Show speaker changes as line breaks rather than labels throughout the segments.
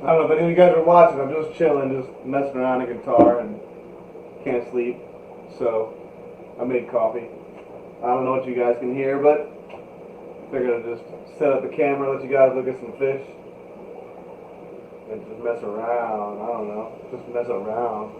I don't know if any of you guys are watching. I'm just chilling, just messing around on the guitar and can't sleep. So I made coffee. I don't know what you guys can hear, but figured I'd just set up the camera, let you guys look at some fish, and just mess around. I don't know, just mess around.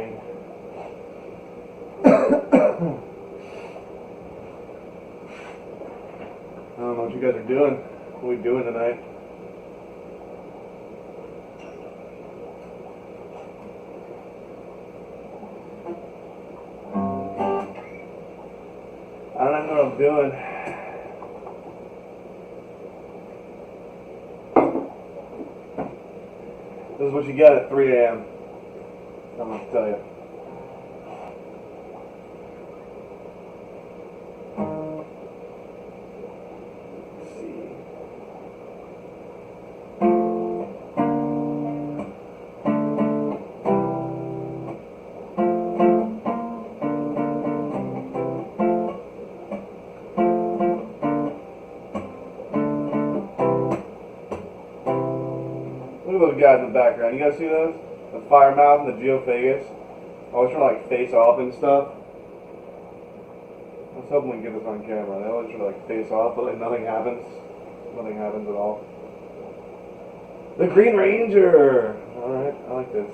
morning. I don't know what you guys are doing. What are we doing tonight? I don't know what I'm doing. This is what you get at 3 a.m. I'm going to tell you. Let's see. Look at those guys in the background. You guys see those? The fire mouth and the geophagus. Always trying to like face off and stuff. I was hoping we can get this on camera. They always try to like face off, but like nothing happens. Nothing happens at all. The Green Ranger! Alright, I like this.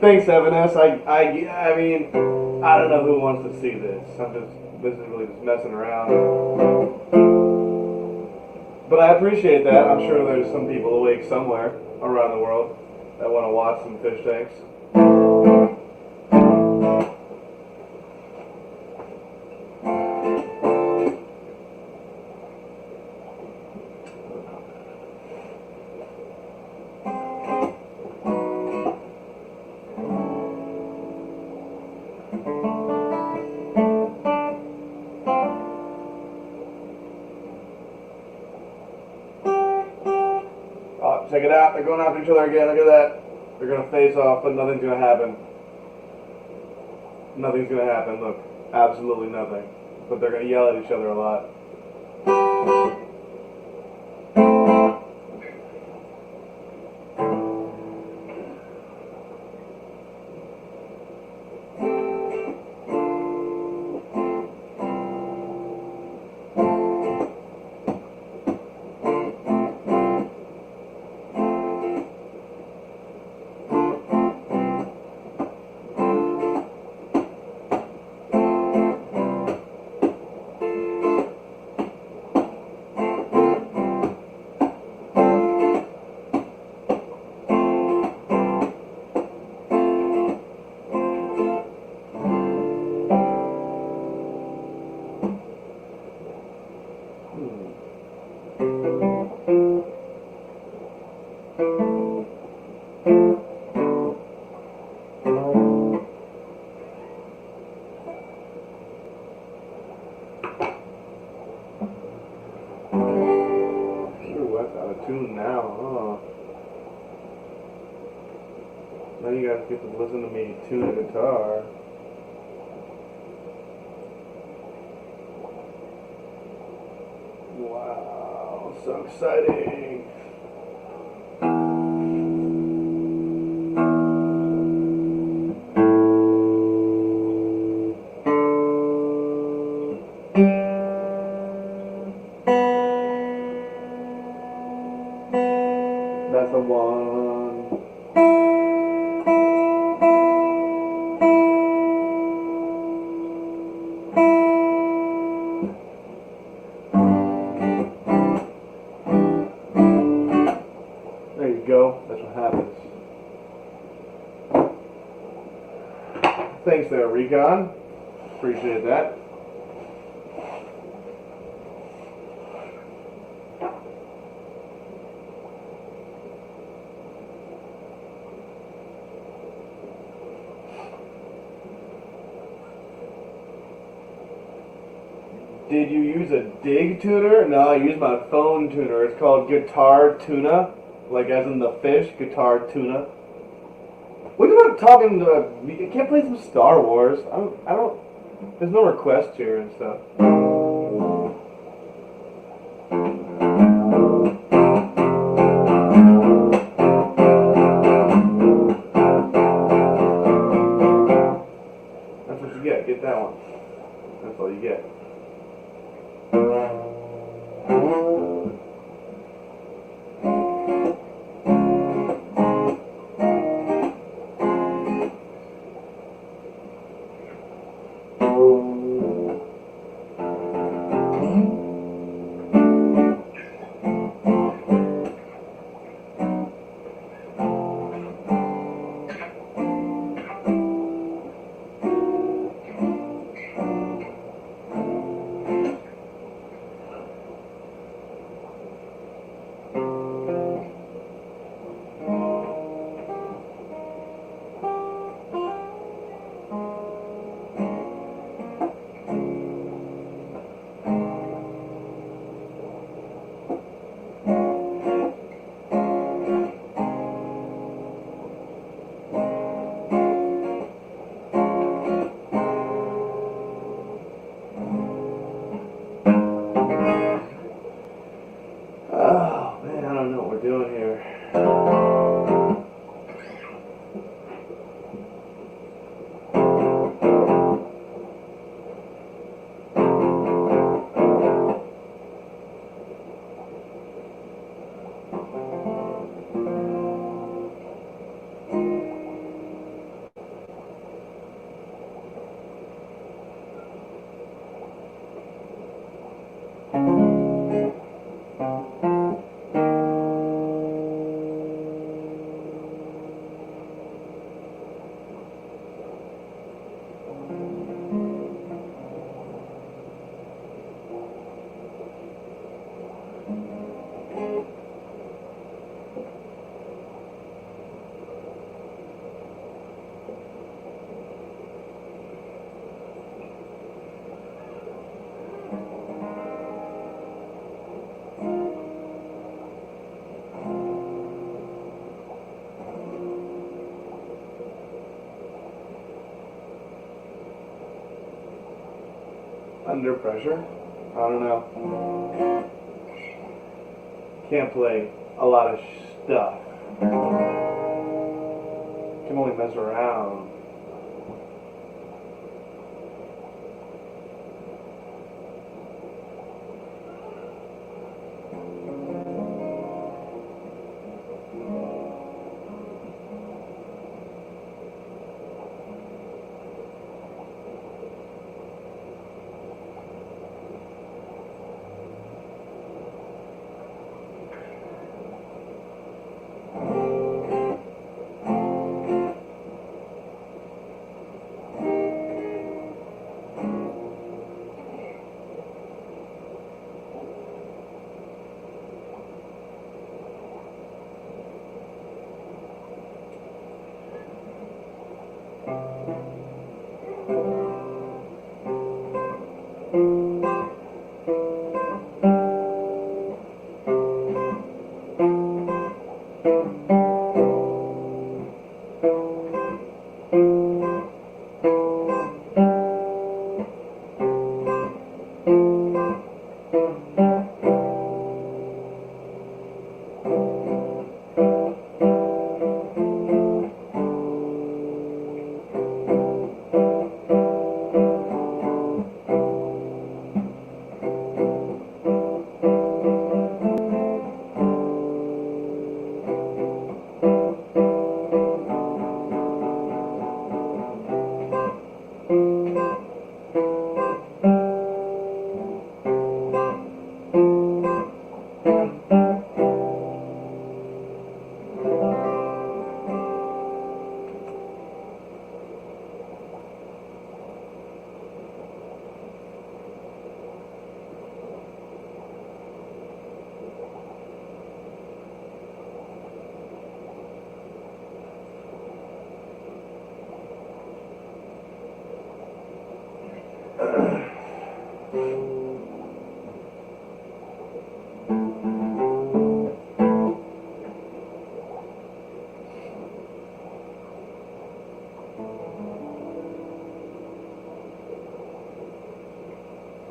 Thanks, Evan-S. I mean, I don't know who wants to see this. This is really just messing around. But I appreciate that. I'm sure there's some people awake somewhere around the world that want to watch some fish tanks. Check it out, they're going after each other again, look at that. They're going to face off, but nothing's going to happen. Nothing's going to happen, look. Absolutely nothing. But they're going to yell at each other a lot. Tune now, huh? Now you guys get to listen to me tune a guitar. Wow, so exciting! That's the one. There you go. That's what happens. Thanks there, Recon. Appreciate that. Did you use a dig tuner? No, I used my phone tuner. It's called Guitar Tuna, like as in the fish, Guitar Tuna. What about talking to? You can't play some Star Wars. I don't. There's no requests here and stuff. get that one. That's all you get. Oh man, I don't know what we're doing here. Under pressure? I don't know. Can't play a lot of stuff. Can only mess around.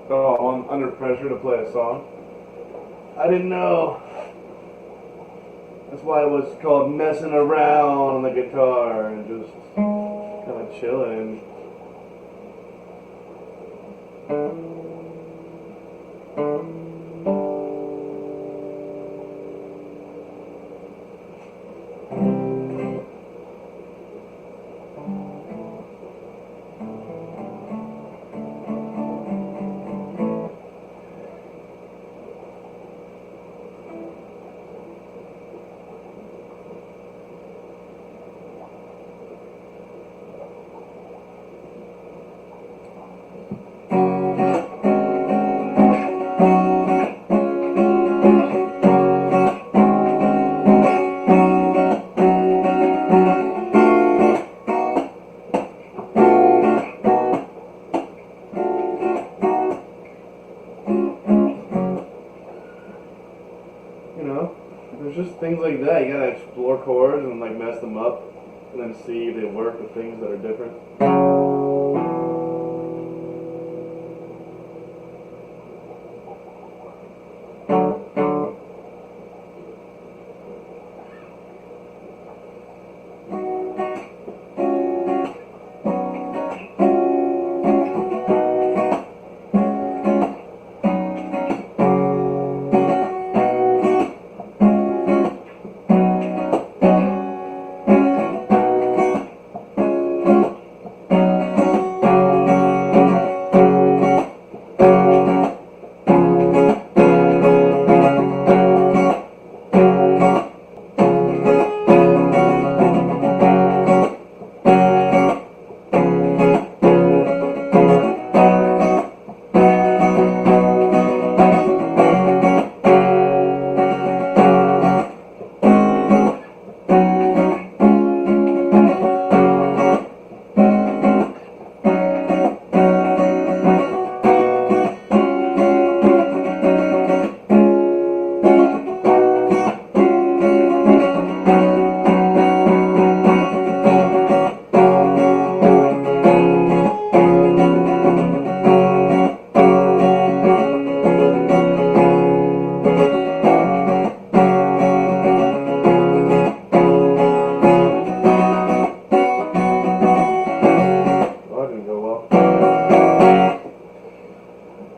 Oh, I'm under pressure to play a song. I didn't know. That's why it was called messing around on the guitar and just kind of chilling. You know, there's just things like that. You gotta explore chords and like mess them up, and then see if they work with things that are different.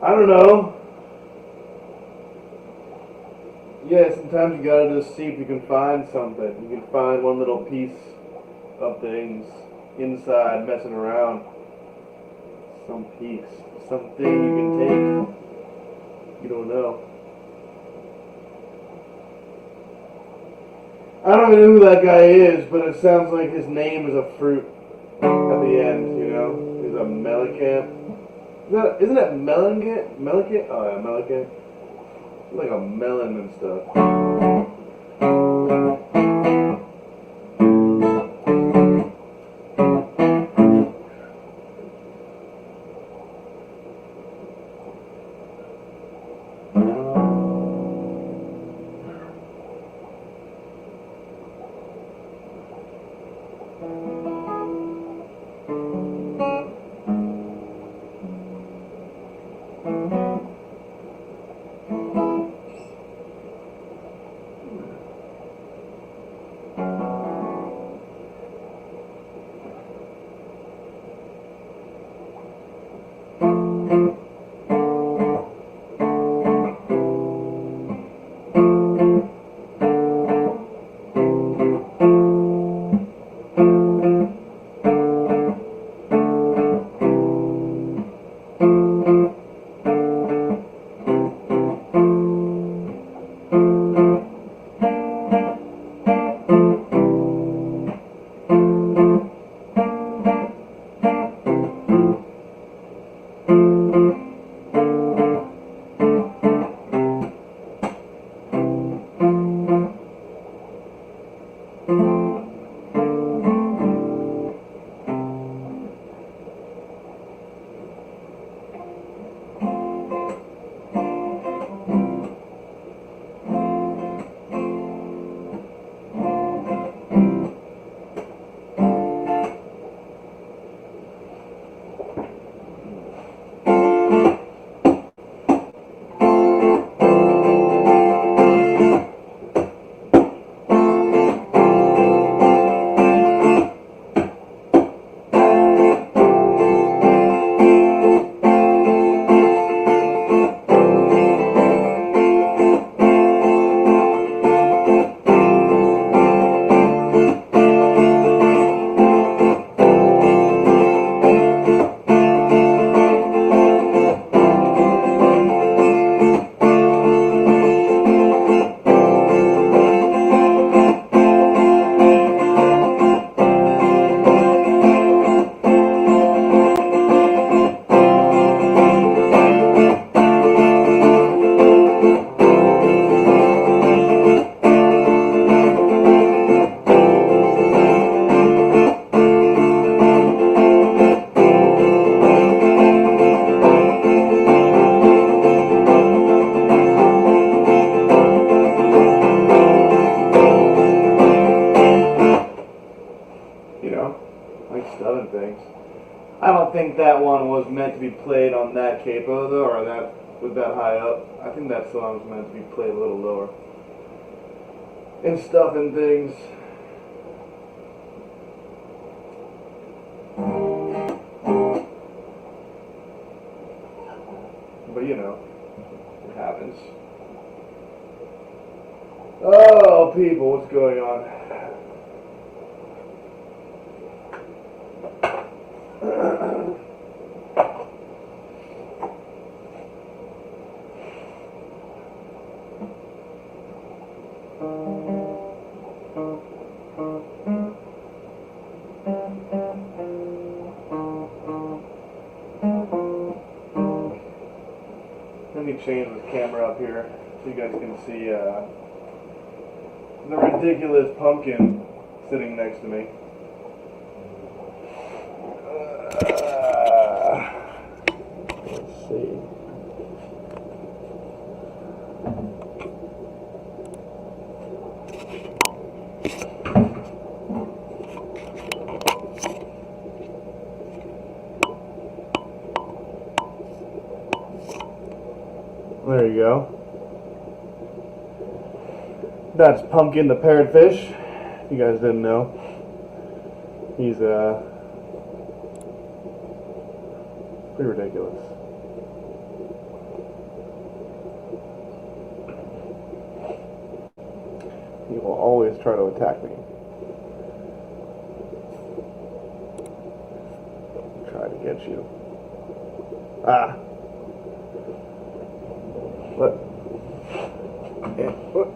I don't know. Yeah, sometimes you gotta just see if you can find something. You can find one little piece of things inside messing around. Some piece. Something you can take. You don't know. I don't even know who that guy is, but it sounds like his name is a fruit at the end, you know? He's a melicant. Isn't it melicant? Melicant? Oh yeah, melicant. Like a melon and stuff. I don't think that one was meant to be played on that capo though, or that with that high up. I think that song was meant to be played a little lower. And stuff and things. But you know, it happens. Oh, people, what's going on? Let me change this camera up here so you guys can see the ridiculous pumpkin sitting next to me. Let's see. There you go. That's Pumpkin the parrotfish. If you guys didn't know, he's pretty ridiculous. He will always try to attack me. Try to get you. Ah. What? Yeah. What?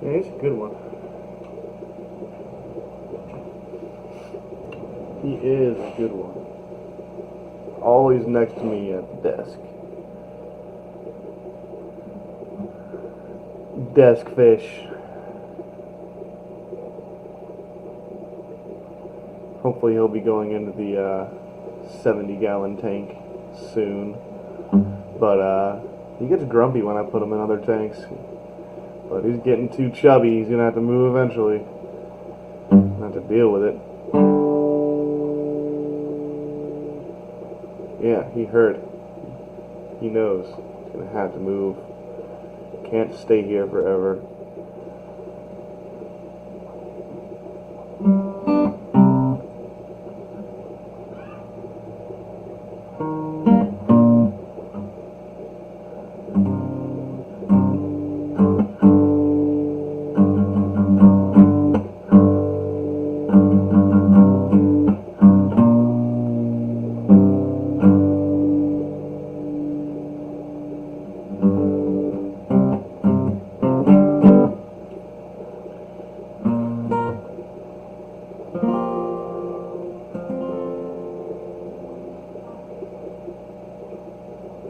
Yeah, he's a good one. He is a good one. Always next to me at the desk. Desk fish. Hopefully he'll be going into the 70-gallon tank soon. But he gets grumpy when I put him in other tanks. But he's getting too chubby. He's going to have to move eventually. Have to deal with it. Yeah, he heard. He knows. He's going to have to move. Can't stay here forever.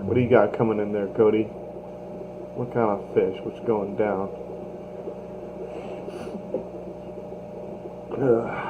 What do you got coming in there, Cody? What kind of fish? What's going down? Ugh.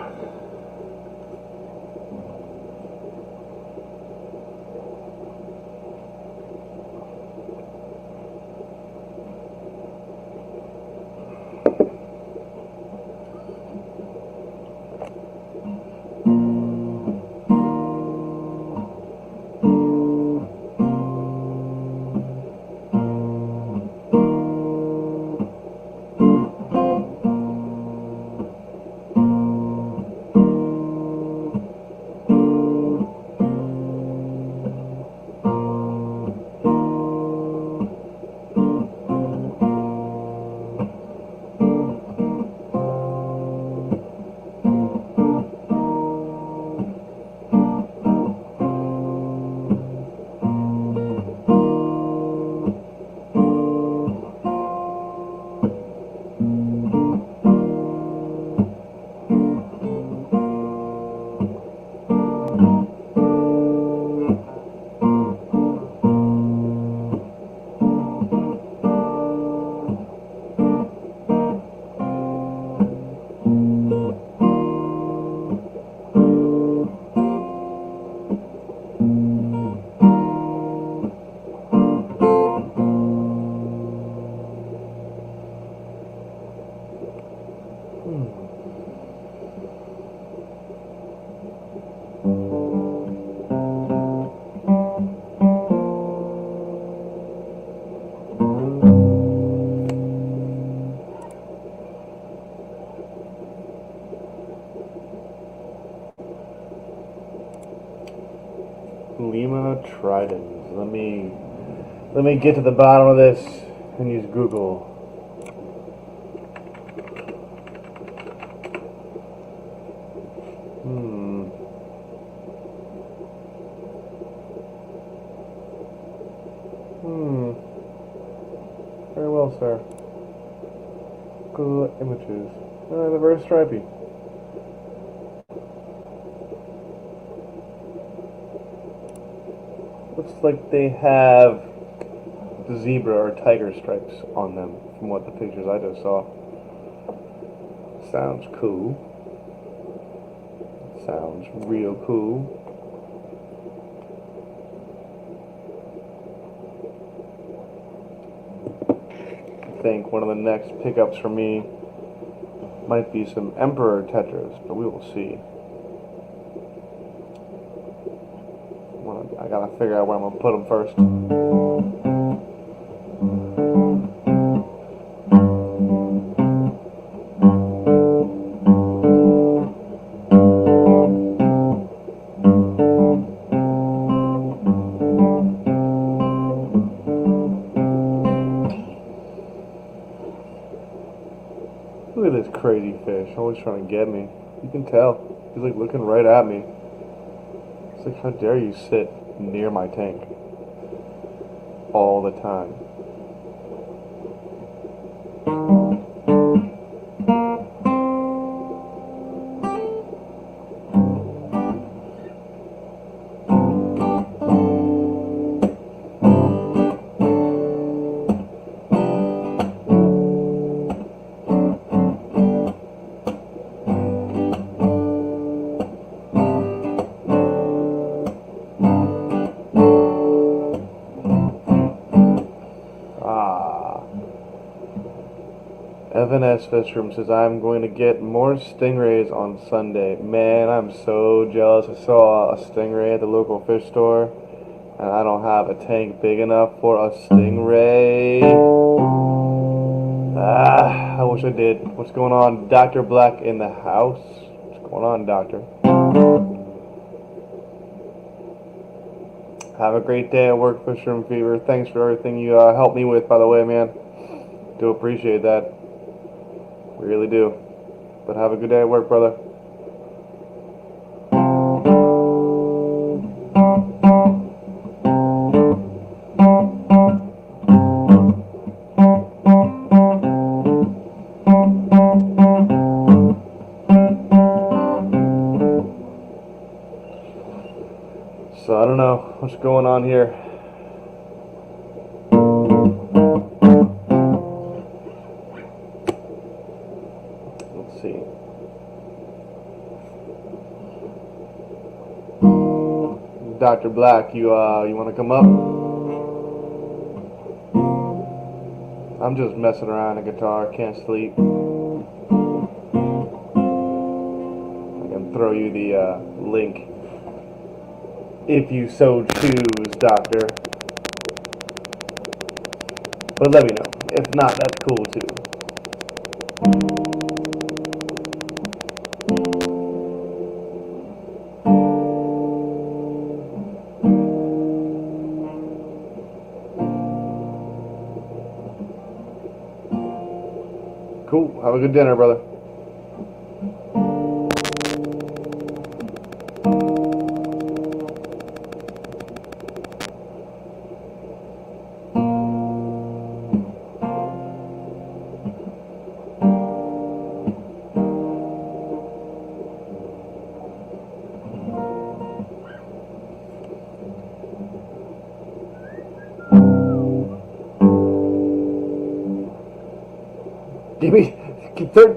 tridents. Let me get to the bottom of this and use Google. Very well, sir. Google images. They're very stripy. Looks like they have zebra or tiger stripes on them from what the pictures I just saw. Sounds cool. Sounds real cool. I think one of the next pickups for me might be some Emperor Tetras, but we will see. I gotta figure out where I'm gonna put them first. Look at this crazy fish, always trying to get me. You can tell. He's like looking right at me. It's like, how dare you sit near my tank all the time. Evan S. Fishroom says, I'm going to get more stingrays on Sunday. Man, I'm so jealous. I saw a stingray at the local fish store, and I don't have a tank big enough for a stingray. I wish I did. What's going on? Dr. Black in the house? What's going on, Doctor? Have a great day at work, Fishroom Fever. Thanks for everything you helped me with, by the way, man. Do appreciate that. We really do. But have a good day at work, brother. So I don't know what's going on here. Let's see. Dr. Black, you want to come up? I'm just messing around the guitar, can't sleep. I can throw you the link if you so choose, Doctor. But let me know. If not, that's cool too. Cool. Have a good dinner, brother. Give me,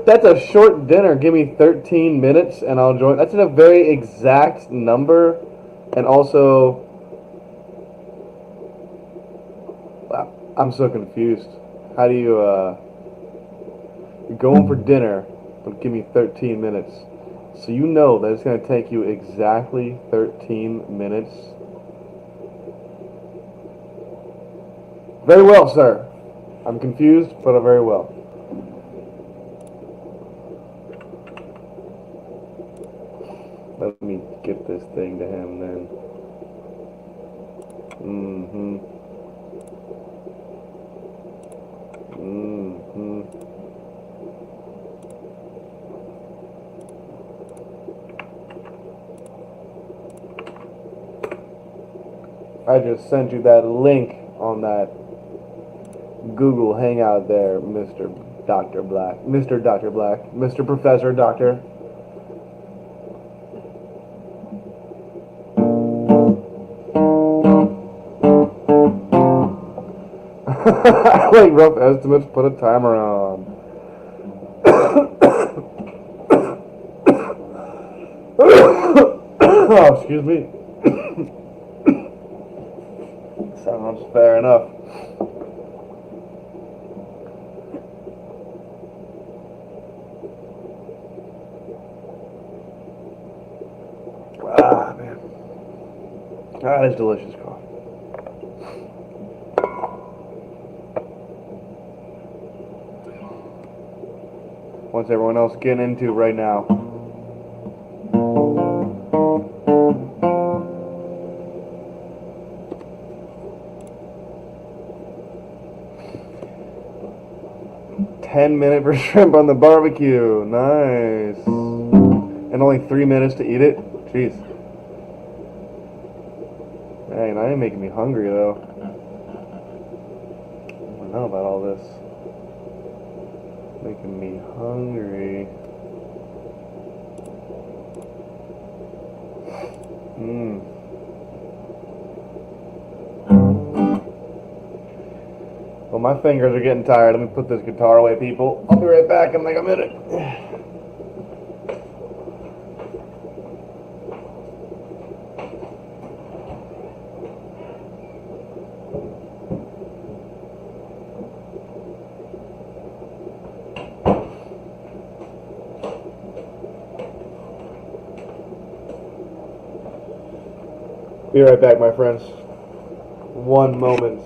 that's a short dinner. Give me 13 minutes and I'll join. That's a very exact number. And also, I'm so confused. How do you, you're going for dinner, but give me 13 minutes. So you know that it's going to take you exactly 13 minutes. Very well, sir. I'm confused, but very well. Let me get this thing to him then. Mm-hmm. Mm-hmm. I just sent you that link on that Google Hangout there, Mr. Dr. Black. Mr. Dr. Black. Mr. Professor Doctor. Like rough estimates, put a timer on. Oh, excuse me. Sounds fair enough. Ah, man. That is delicious coffee. What's everyone else getting into right now? $10 for shrimp on the barbecue. Nice. And only 3 minutes to eat it? Jeez. Dang, now you're making me hungry though. I don't know about all this. Making me hungry. Well, my fingers are getting tired. Let me put this guitar away, people. I'll be right back in like a minute. Be right back, my friends. One moment.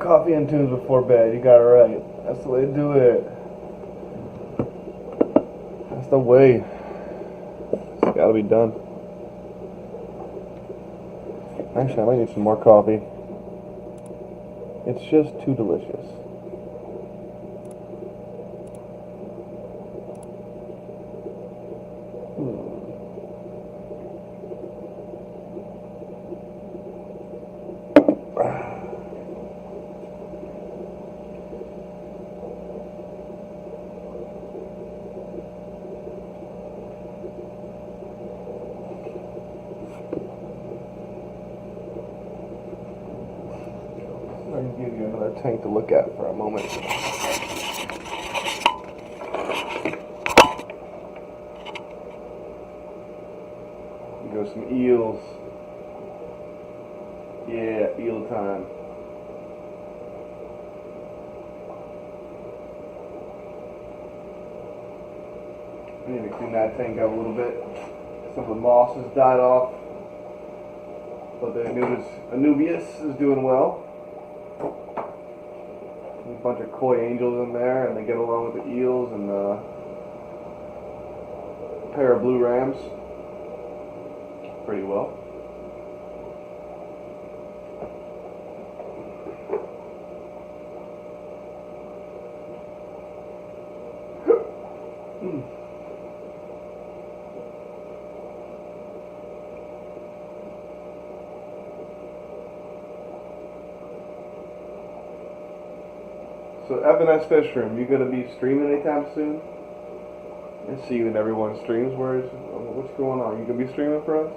coffee and tunes before bed. You got it right. That's the way to do it. That's the way. It's gotta be done. Actually, I might need some more coffee. It's just too delicious. I'm going to give you another tank to look at for a moment. Go some eels. Yeah, eel time. I need to clean that tank up a little bit. Some of the moss has died off, but the Anubias is doing well. There's a bunch of koi angels in there, and they get along with the eels and a pair of blue rams pretty well. So F&S Fish Room, you gonna be streaming anytime soon? I see you in everyone's streams. What's going on? You gonna be streaming for us?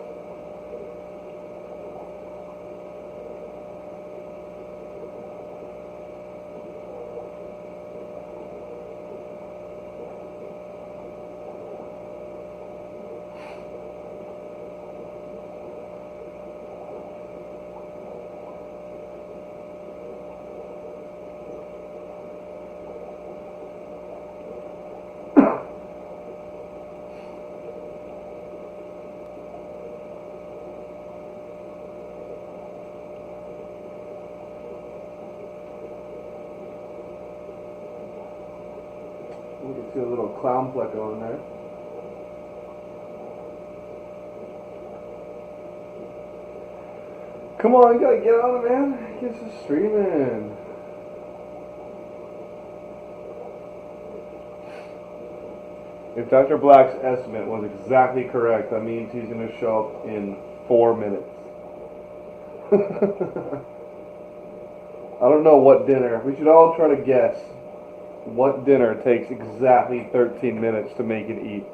We can see a little clown pleco in there. Come on, you gotta get on it, man. Get some streaming. If Dr. Black's estimate was exactly correct, that means he's gonna show up in 4 minutes. I don't know what dinner. We should all try to guess what dinner takes exactly 13 minutes to make and eat.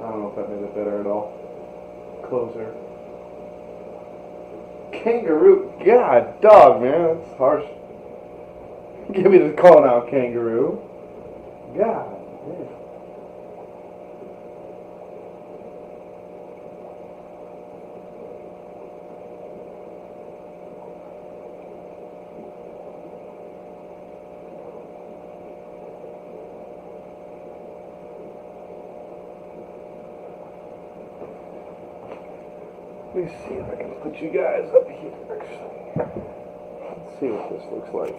I don't know if that made it better at all. Closer. Kangaroo. God, dog, man. That's harsh. Give me the call now, kangaroo. God, man. Let me see if I can put you guys up here, actually. Let's see what this looks like.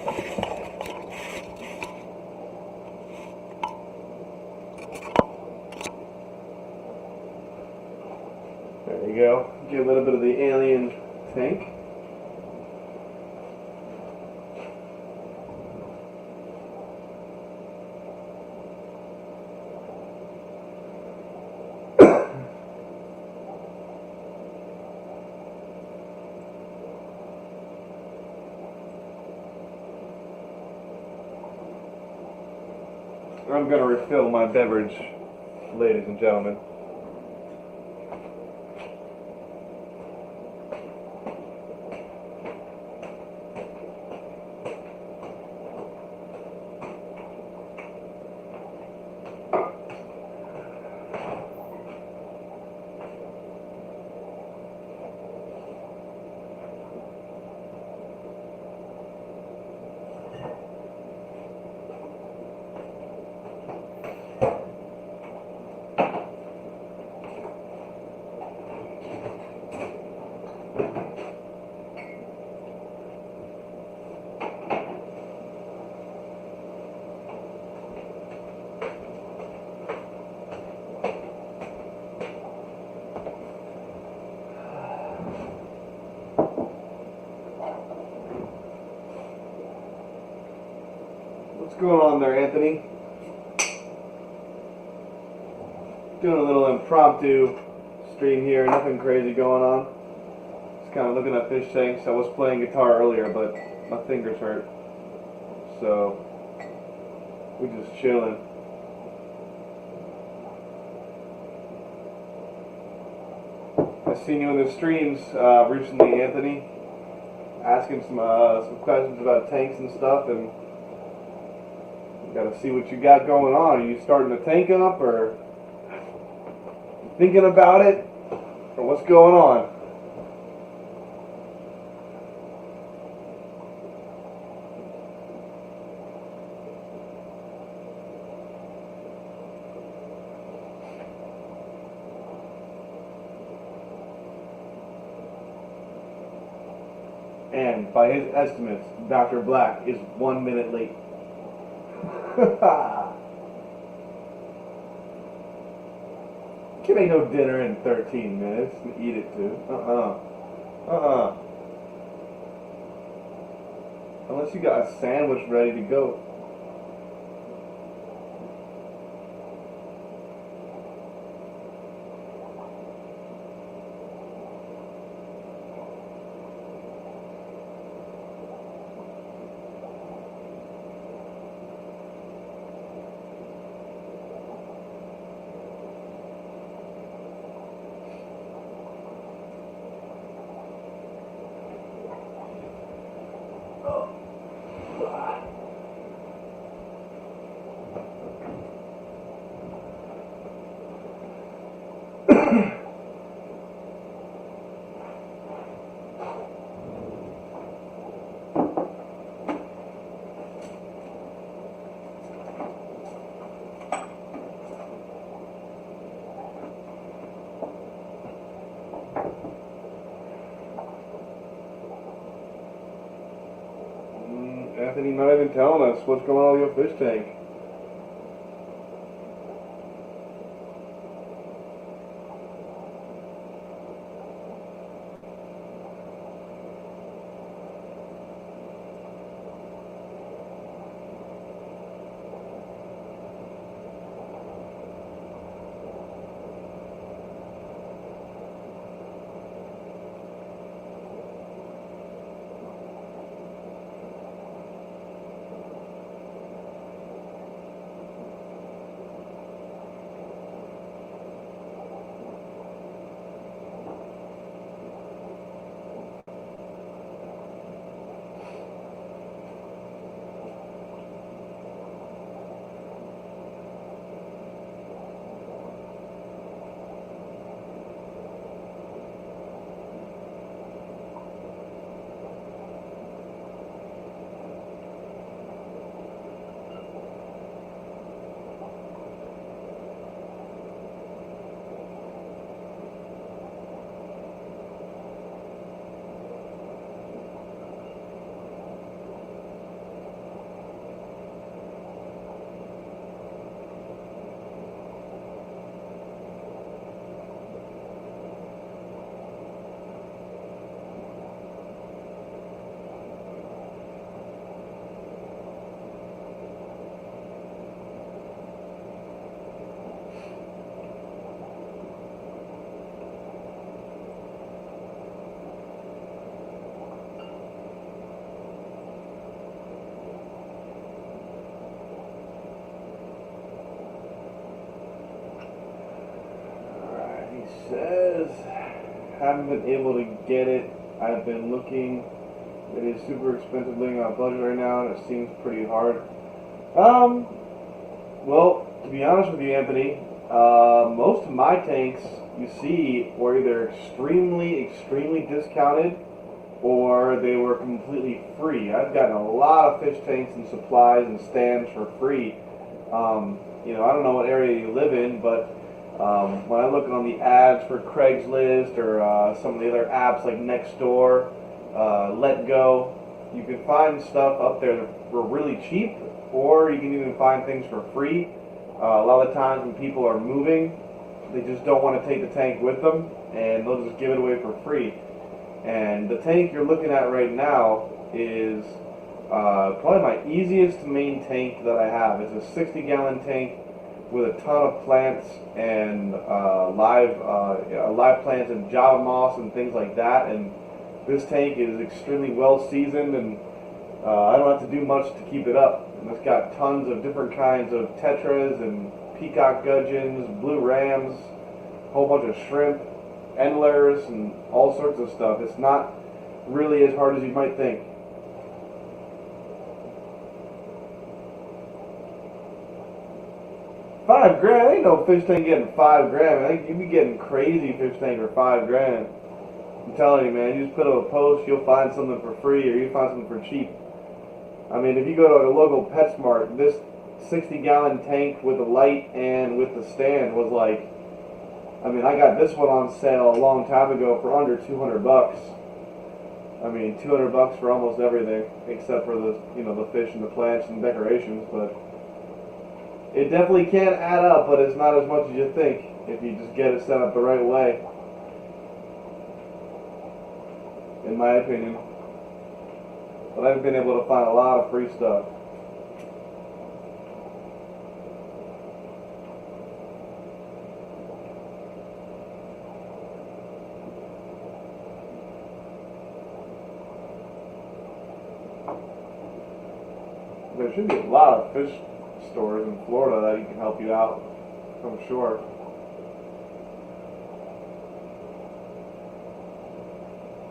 There you go. Get a little bit of the alien tank. I'm going to refill my beverage, ladies and gentlemen. What's going on there, Anthony? Doing a little impromptu stream here, nothing crazy going on. Just kind of looking at fish tanks. I was playing guitar earlier, but my fingers hurt. So, we're just chilling. I've seen you in the streams recently, Anthony, asking some questions about tanks and stuff, and gotta see what you got going on. Are you starting a tank up, or thinking about it, or what's going on? And by his estimates, Dr. Black is 1 minute late. Can make no dinner in 13 minutes and eat it too. Unless you got a sandwich ready to go. Anthony not even telling us what's going on with your fish tank. haven't been able to get it. I've been looking. It is super expensive living on a budget right now, and it seems pretty hard. Well, to be honest with you, Anthony, most of my tanks you see were either extremely discounted, or they were completely free. I've gotten a lot of fish tanks and supplies and stands for free. I don't know what area you live in, but when I look on the ads for Craigslist or some of the other apps like Nextdoor, Let Go, you can find stuff up there for really cheap, or you can even find things for free. A lot of the times when people are moving, they just don't want to take the tank with them, and they'll just give it away for free. And the tank you're looking at right now is probably my easiest to maintain that I have. It's a 60-gallon tank with a ton of plants and live plants and Java moss and things like that. And this tank is extremely well seasoned, and I don't have to do much to keep it up. And it's got tons of different kinds of tetras and peacock gudgeons, blue rams, a whole bunch of shrimp, endlers, and all sorts of stuff. It's not really as hard as you might think. $5,000? Ain't no fish tank getting $5,000. I think you'd be getting crazy fish tank for $5,000. I'm telling you, man. You just put up a post, you'll find something for free, or you find something for cheap. I mean, if you go to a local PetSmart, this 60-gallon tank with the light and with the stand was like, I mean, I got this one on sale a long time ago for under $200. I mean, $200 for almost everything except for the fish and the plants and decorations. But it definitely can add up, but it's not as much as you think if you just get it set up the right way, in my opinion. But I've been able to find a lot of free stuff. There should be a lot of fish stores in Florida that can help you out, I'm sure.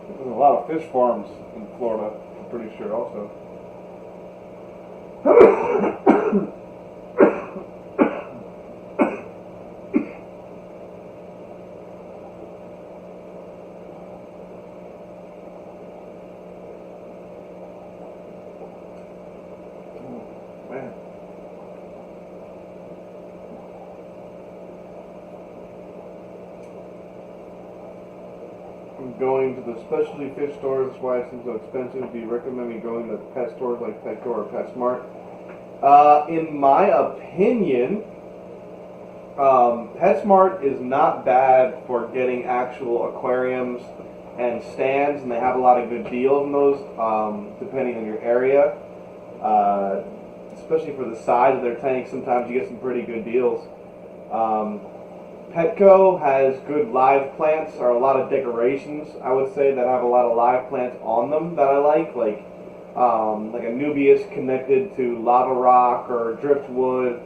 There's a lot of fish farms in Florida, I'm pretty sure also. Man. I'm going to the specialty fish stores. That's why it seems so expensive. Do you recommend me going to pet stores like Petco or PetSmart? In my opinion, PetSmart is not bad for getting actual aquariums and stands, and they have a lot of good deals in those, depending on your area. Especially for the size of their tanks, sometimes you get some pretty good deals. Petco has good live plants, or a lot of decorations, I would say, that have a lot of live plants on them that I like a Nubius connected to lava rock or driftwood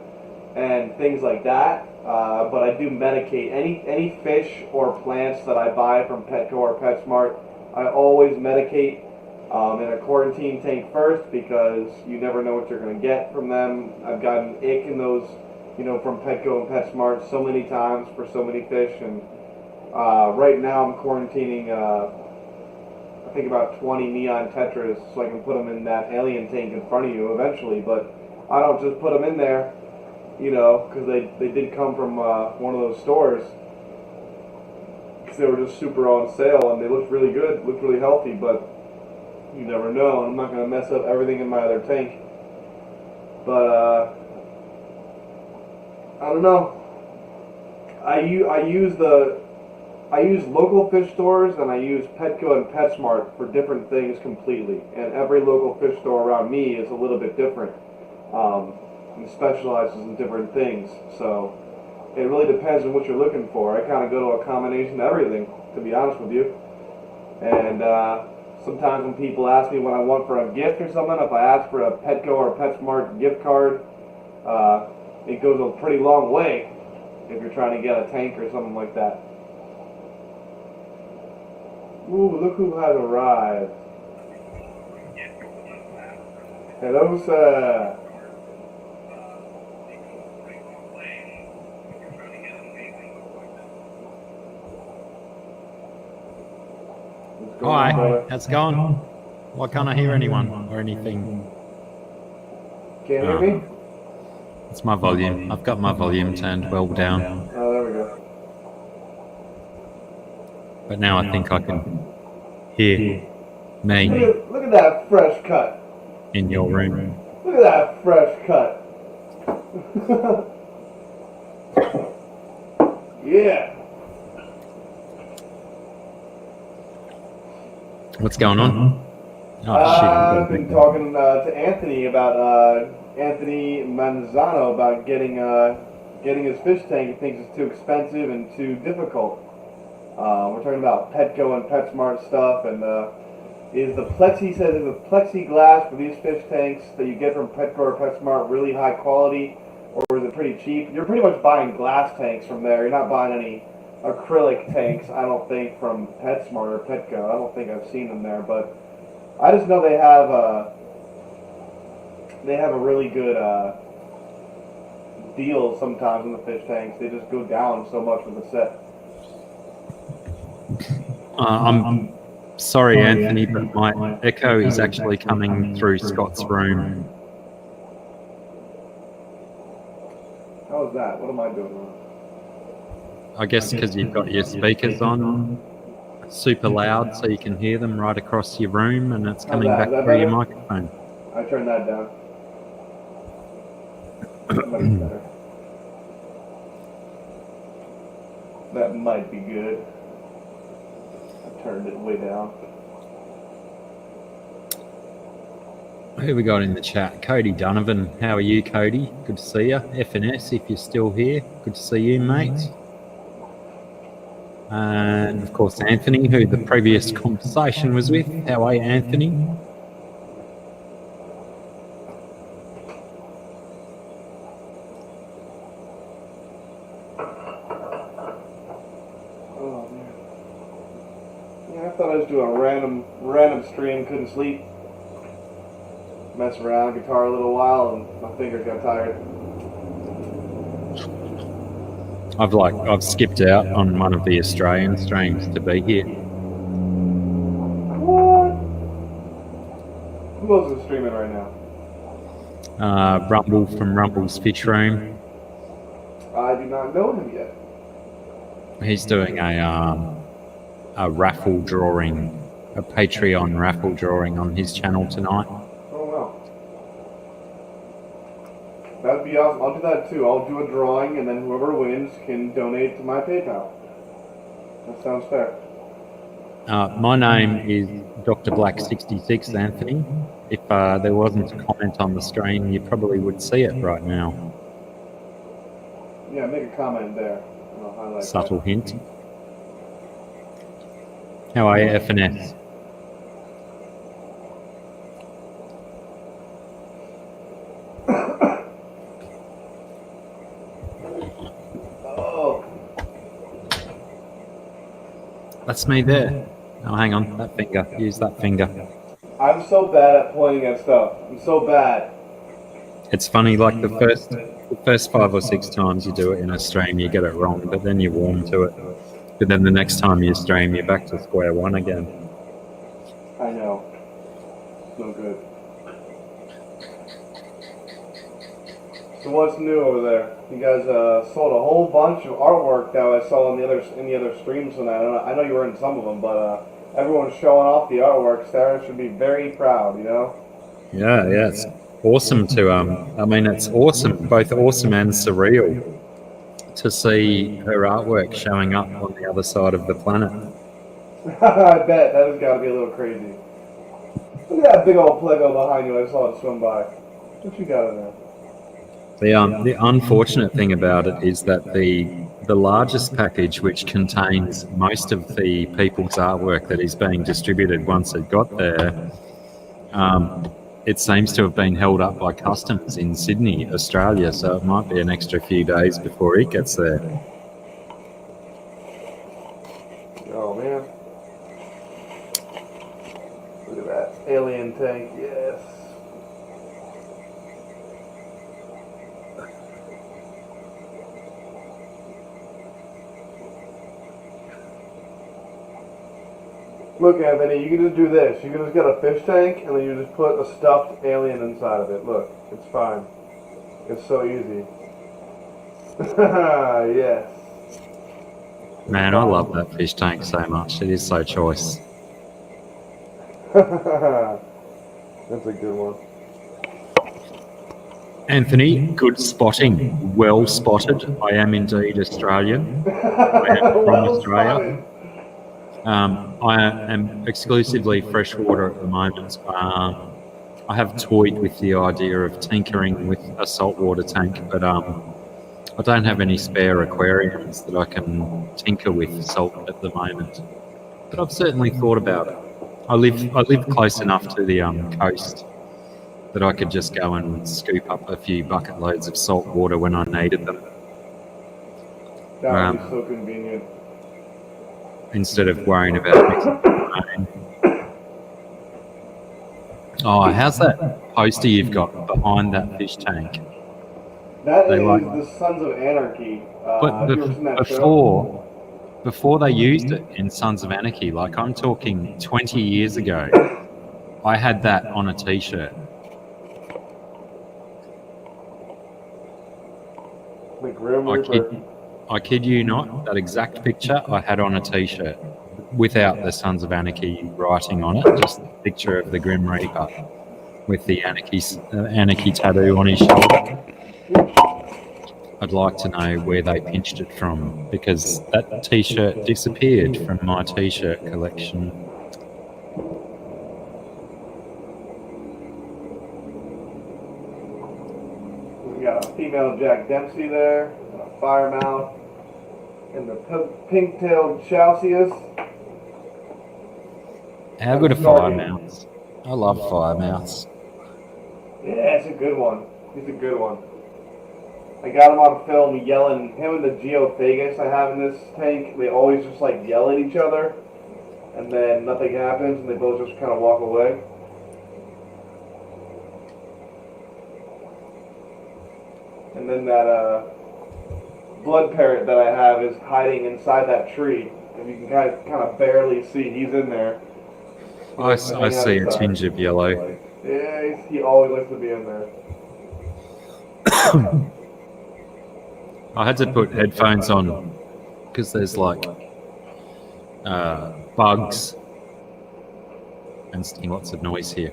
and things like that. But I do medicate any fish or plants that I buy from Petco or PetSmart. I always medicate in a quarantine tank first, because you never know what you're going to get from them. I've gotten ick in those, from Petco and PetSmart so many times for so many fish, and right now I'm quarantining I think about 20 neon tetras so I can put them in that alien tank in front of you eventually. But I don't just put them in there, because they did come from one of those stores, because they were just super on sale and they looked really good, looked really healthy, but you never know, and I'm not going to mess up everything in my other tank. But I don't know. I use local fish stores, and I use Petco and PetSmart for different things completely. And every local fish store around me is a little bit different, and specializes in different things. So it really depends on what you're looking for. I kind of go to a combination of everything, to be honest with you. And sometimes when people ask me what I want for a gift or something, if I ask for a Petco or PetSmart gift card, it goes a pretty long way if you're trying to get a tank or something like that. Ooh, look who has arrived. Hello, sir.
Hi, how's it going? Why can't I hear anyone or anything?
Can't hear me?
It's my volume. I've got my volume turned well down.
Oh, there we go.
But now I think I can hear me
Look at that fresh cut.
in your room.
Look at that fresh cut. Yeah.
What's going on? Oh,
I've been talking to Anthony about Anthony Manzano about getting his fish tank. He thinks it's too expensive and too difficult. We're talking about Petco and PetSmart stuff, and he says is the plexiglass for these fish tanks that you get from Petco or PetSmart really high quality, or is it pretty cheap? You're pretty much buying glass tanks from there. You're not buying any acrylic tanks, I don't think, from PetSmart or Petco. I don't think I've seen them there, but I just know they have a really good deal sometimes in the fish tanks. They just go down so much with the set.
I'm sorry, Anthony, but my echo is actually coming through Scott's room.
How is that? What am I doing wrong?
I guess because you've got your speakers on super loud so you can hear them right across your room, and it's coming back through your microphone.
I turned that down. That might be better. That might be good. I turned it way down.
Who we got in the chat? Cody Donovan. How are you, Cody? Good to see you. FNS, if you're still here. Good to see you, mate. And, of course, Anthony, who the previous conversation was with. How are you, Anthony?
Oh, man. Yeah, I thought I was doing a random stream, couldn't sleep. Mess around, guitar a little while, and my fingers got tired.
I've skipped out on one of the Australian streams to be here.
What? Who else is streaming right now?
Rumble from Rumble's Fish Room.
I do not know him yet.
He's doing a raffle drawing, a Patreon raffle drawing on his channel tonight.
Oh, wow. That'd be awesome. I'll do that too. I'll do a drawing, and then whoever wins can donate to my PayPal. That sounds fair.
My name is Dr. Black66, Anthony. If there wasn't a comment on the screen, you probably would see it right now.
Yeah, make a comment there. I'll highlight
Subtle
that.
hint. How are you, FNS?
Oh.
That's me there. Oh, hang on, that finger. Use that finger.
I'm so bad at pointing at stuff. I'm so bad.
It's funny, like the first 5 or 6 times you do it in a stream, you get it wrong, but then you warm to it. But then the next time you stream, you're back to square one again.
I know. No good. So what's new over there? You guys sold a whole bunch of artwork that I saw in the other streams tonight. I know you were in some of them, but everyone's showing off the artwork. Sarah should be very proud, you know?
Yeah, it's awesome to I mean, it's awesome, both awesome and surreal to see her artwork showing up on the other side of the planet.
I bet that has got to be a little crazy. Look at that big old Plego behind you. I saw it swim by. What you got in there?
The unfortunate thing about it is that the largest package, which contains most of the people's artwork that is being distributed once it got there, it seems to have been held up by customs in Sydney, Australia, so it might be an extra few days before it gets there.
Oh, man. Alien tank, yes. Look, Anthony, you can just do this. You can just get a fish tank, and then you just put a stuffed alien inside of it. Look, it's fine. It's so easy. Yes.
Man, I love that fish tank so much. It is so choice.
That's a good one.
Anthony, good spotting. Well spotted. I am indeed Australian. I am from Australia. I am exclusively freshwater at the moment. I have toyed with the idea of tinkering with a saltwater tank, but I don't have any spare aquariums that I can tinker with salt at the moment. But I've certainly thought about it. I live close enough to the coast that I could just go and scoop up a few bucket loads of salt water when I needed them.
That would be so convenient.
Instead of worrying about mixing. Oh, how's that poster you've got behind that fish tank?
That is the Sons of Anarchy.
But
have you ever seen that show?
before they used it in Sons of Anarchy, like I'm talking 20 years ago, I had that on a t-shirt.
The Grim Reaper.
I kid you not, that exact picture I had on a t-shirt without the Sons of Anarchy writing on it, just a picture of the Grim Reaper with the Anarchy tattoo on his shoulder. I'd like to know where they pinched it from, because that t-shirt disappeared from my t-shirt collection.
We got a female Jack Dempsey there, and a firemouth, and the pink-tailed Chalceus.
How good are firemouths? I love firemouths.
Yeah, it's a good one. He's a good one. I got him on film yelling. Him and the Geophagus I have in this tank, they always just like yell at each other, and then nothing happens, and they both just kind of walk away. And then that blood parrot that I have is hiding inside that tree. And you can kind of barely see he's in there.
I see a tinge of yellow.
Yeah, he always likes to be in there.
I had to put headphones on because there's like bugs and lots of noise here.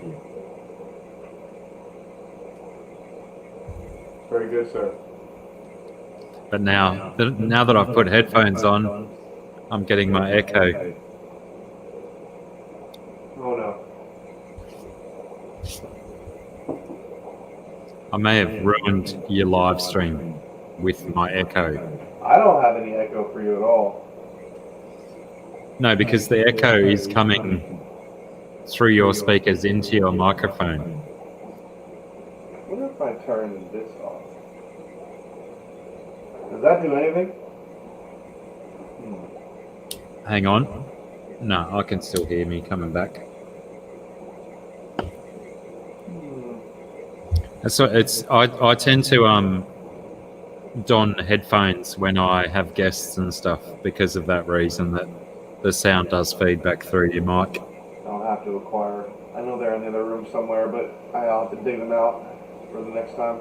Very good, sir.
But now that I've put headphones on, I'm getting my echo.
Oh no.
I may have ruined your live stream with my echo.
I don't have any echo for you at all.
No, because the echo is coming through your speakers into your microphone.
I wonder if I turn this off. Does that do anything?
Hang on. No, I can still hear me coming back. So I tend to don headphones when I have guests and stuff because of that reason, that the sound does feedback through your mic.
I'll have to acquire. I know they're in the other room somewhere, but I'll have to dig them out for the next time.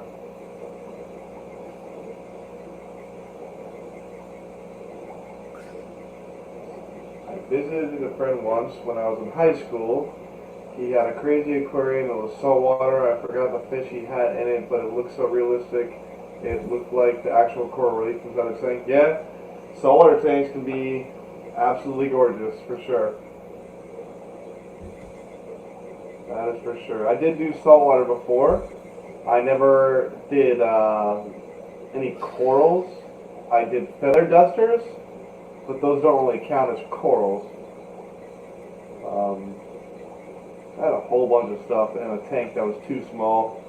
I visited a friend once when I was in high school. He had a crazy aquarium. It was saltwater. I forgot the fish he had in it, but it looked so realistic. It looked like the actual coral reef inside a tank. Yeah, saltwater tanks can be absolutely gorgeous, for sure. That is for sure. I did do saltwater before. I never did any corals. I did feather dusters, but those don't really count as corals. I had a whole bunch of stuff in a tank that was too small.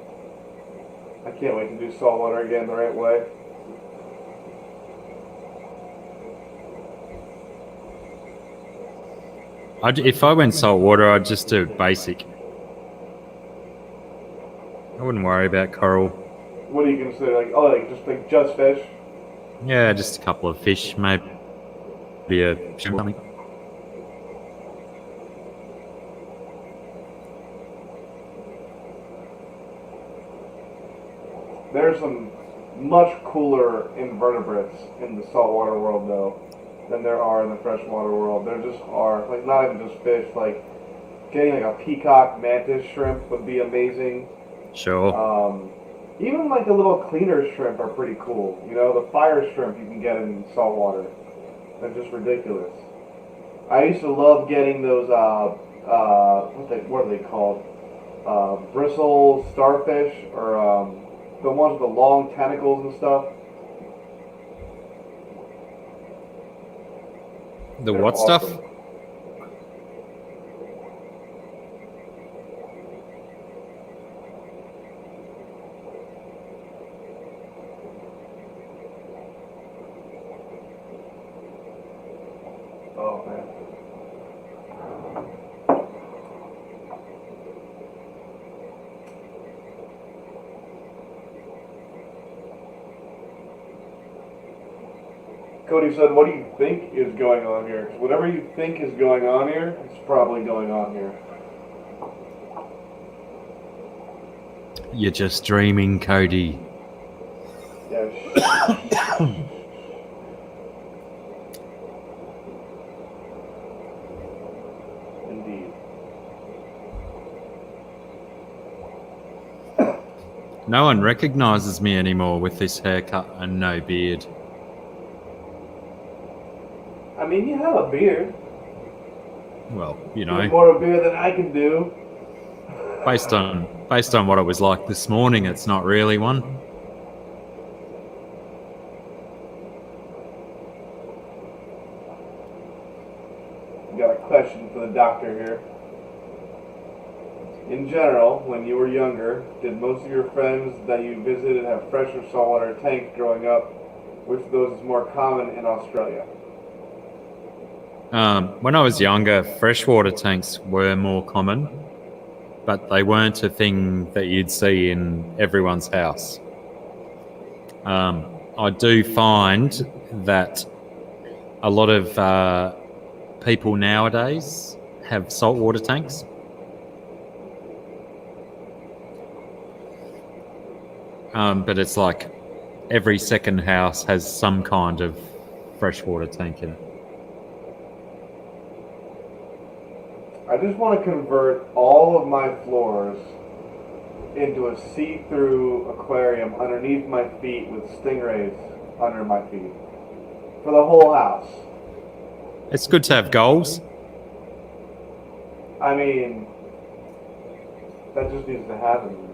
I can't wait to do saltwater again the right way.
If I went saltwater, I'd just do basic. wouldn't worry about coral.
What do you consider? Like just fish?
Yeah, just a couple of fish, maybe a shrimp. Something.
There's some much cooler invertebrates in the saltwater world, though, than there are in the freshwater world. There just are, like, not even just fish. Like, getting like a peacock mantis shrimp would be amazing.
Sure.
Even like the little cleaner shrimp are pretty cool. You know, the fire shrimp you can get in saltwater. They're just ridiculous. I used to love getting those, what are they called? Bristle starfish, or the ones with the long tentacles and stuff.
The
They're
what
awesome.
stuff?
Oh, man. Cody said, what do you think is going on here? 'Cause whatever you think is going on here, it's probably going on here.
You're just dreaming, Cody.
Yeah. Indeed.
No one recognizes me anymore with this haircut and no beard.
I mean, you have a beard.
Well, you
You
know,
have more of a beard than I can do.
based on what it was like this morning, it's not really one.
Got a question for the doctor here. In general, when you were younger, did most of your friends that you visited have fresh or saltwater tanks growing up? Which of those is more common in Australia?
When I was younger, freshwater tanks were more common, but they weren't a thing that you'd see in everyone's house. I do find that a lot of people nowadays have saltwater tanks. But it's like every second house has some kind of freshwater tank in it.
I just want to convert all of my floors into a see-through aquarium underneath my feet with stingrays under my feet. For the whole house.
It's good to have goals.
I mean, that just needs to happen.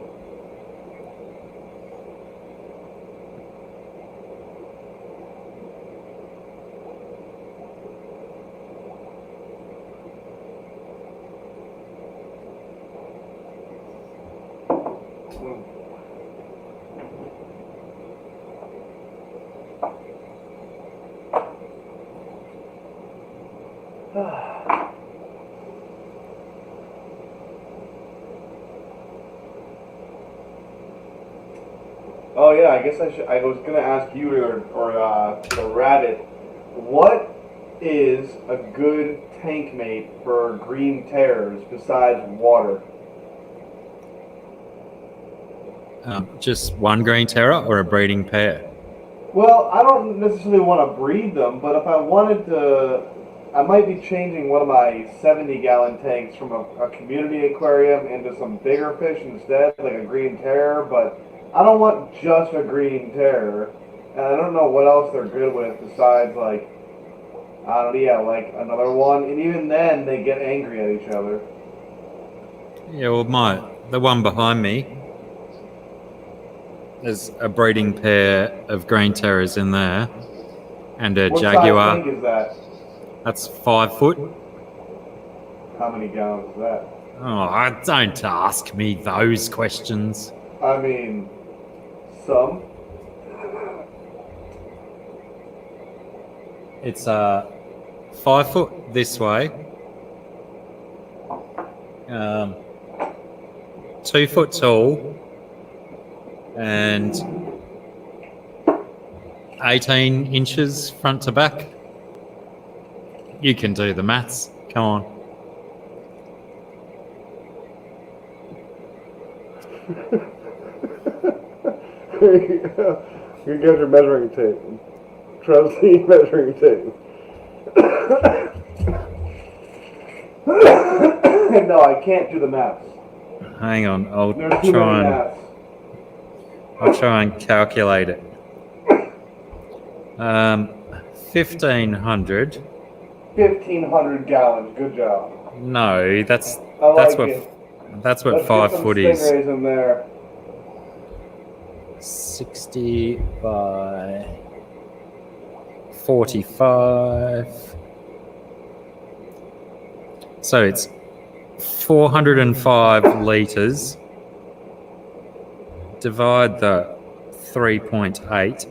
Oh yeah, I guess I was gonna ask you or the rabbit, what is a good tank mate for green terrors besides water?
Just one green terror or a breeding pair?
Well, I don't necessarily want to breed them, but if I wanted to, I might be changing one of my 70-gallon tanks from a community aquarium into some bigger fish instead, like a green terror, but I don't want just a green terror, and I don't know what else they're good with besides, like, I don't know, yeah, like another one, and even then they get angry at each other.
Yeah, well, the one behind me, there's a breeding pair of green terrors in there, and a
What
jaguar.
size tank is that?
That's 5 foot.
How many gallons is that?
Oh, don't ask me those questions.
I mean, some.
It's 5 foot this way, 2 foot tall, and 18 inches front to back. You can do the maths. Come on.
You get your measuring tape. Trusty measuring tape. No, I can't do the maths.
Hang on, I'll
There's too many
try
maths.
and calculate it. 1,500.
1,500 gallons. Good job.
No, that's
I like
what
it.
that's what
Let's
5
get some
foot is.
stingrays in there.
60 by 45. So it's 405 litres. Divide the 3.8.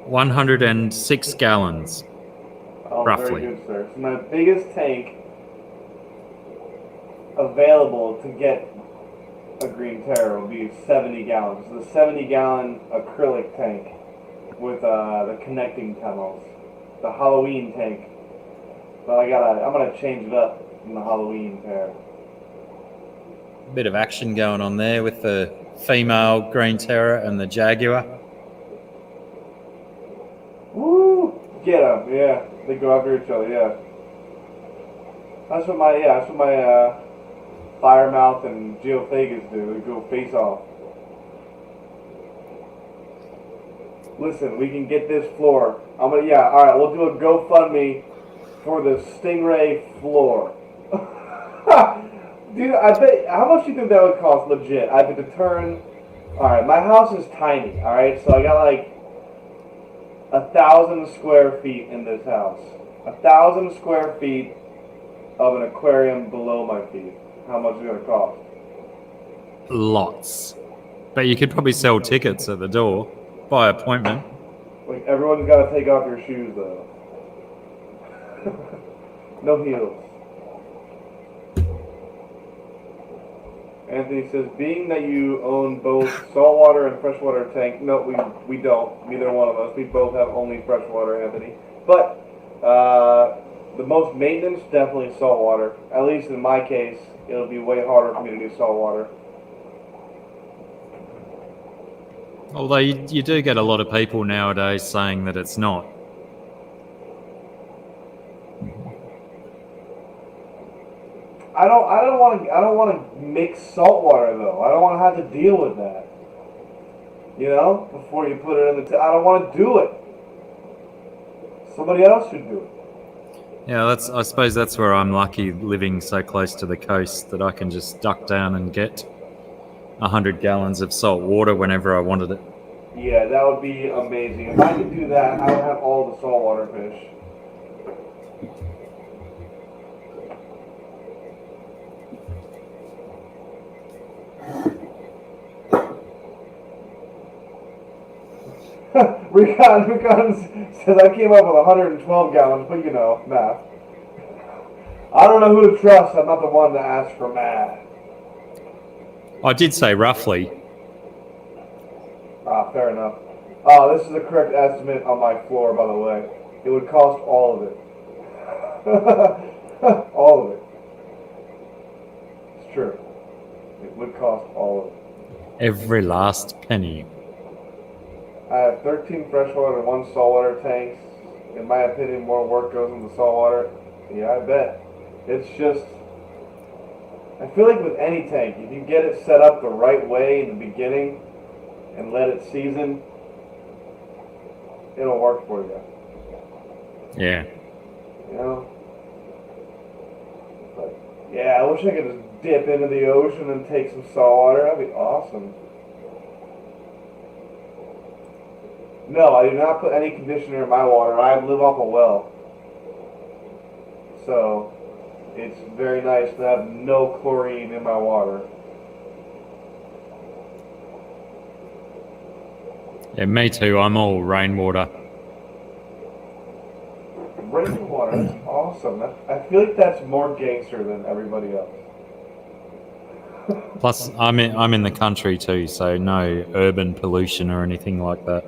106 gallons.
Oh,
Roughly.
very good, sir. So my biggest tank available to get a green terror will be 70 gallons. The 70-gallon acrylic tank with the connecting tunnels. The Halloween tank. But I'm gonna change it up in the Halloween pair.
Bit of action going on there with the female green terror and the jaguar.
Woo! Get them, yeah. They go after each other, yeah. That's what my Firemouth and Geophagus do. They go face off. Listen, we can get this floor. Alright, we'll do a GoFundMe for the Stingray floor. Dude, I bet, how much do you think that would cost legit? I bet to turn, alright, my house is tiny, alright, so I got like 1,000 square feet in this house. 1,000 square feet of an aquarium below my feet. How much is it going to cost?
Lots. But you could probably sell tickets at the door by appointment.
Like, everyone's got to take off your shoes, though. No heels. Anthony says, being that you own both saltwater and freshwater tank, no, we don't. Neither one of us. We both have only freshwater, Anthony. But the most maintenance, definitely saltwater. At least in my case, it'll be way harder for me to do saltwater.
Although you do get a lot of people nowadays saying that it's not.
I don't want to mix salt water though. I don't want to have to deal with that. You know, before you put it in the I don't want to do it. Somebody else should do it.
Yeah, I suppose that's where I'm lucky, living so close to the coast, that I can just duck down and get 100 gallons of salt water whenever I wanted it.
Yeah, that would be amazing. If I could do that, I would have all the saltwater fish. Recon says I came up with 112 gallons, but you know, math. I don't know who to trust. I'm not the one to ask for math.
I did say roughly.
Fair enough. This is the correct estimate on my floor, by the way. It would cost all of it. All of it. It's true. It would cost all of it.
Every last penny.
I have 13 freshwater and 1 saltwater tanks. In my opinion, more work goes into saltwater. Yeah, I bet. It's just, I feel like with any tank, if you get it set up the right way in the beginning and let it season, it'll work for you.
Yeah.
You know? But, yeah, I wish I could just dip into the ocean and take some saltwater. That'd be awesome. No, I do not put any conditioner in my water. I live off a well. So, it's very nice to have no chlorine in my water.
Yeah, me too. I'm all rainwater.
Rainwater, that's awesome. I feel like that's more gangster than everybody else.
Plus, I'm in the country too, so no urban pollution or anything like that.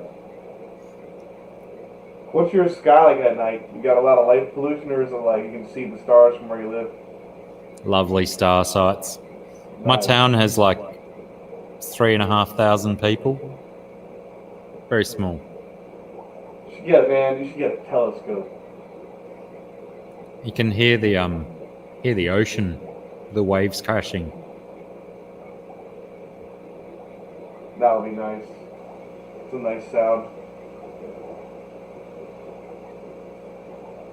What's your sky like at night? You got a lot of light pollution, or is it like you can see the stars from where you live?
Lovely star sights. My
Nice.
town has like 3,500 people. Very small.
You should get, man. You should get a telescope.
You can hear the ocean, the waves crashing.
That would be nice. It's a nice sound.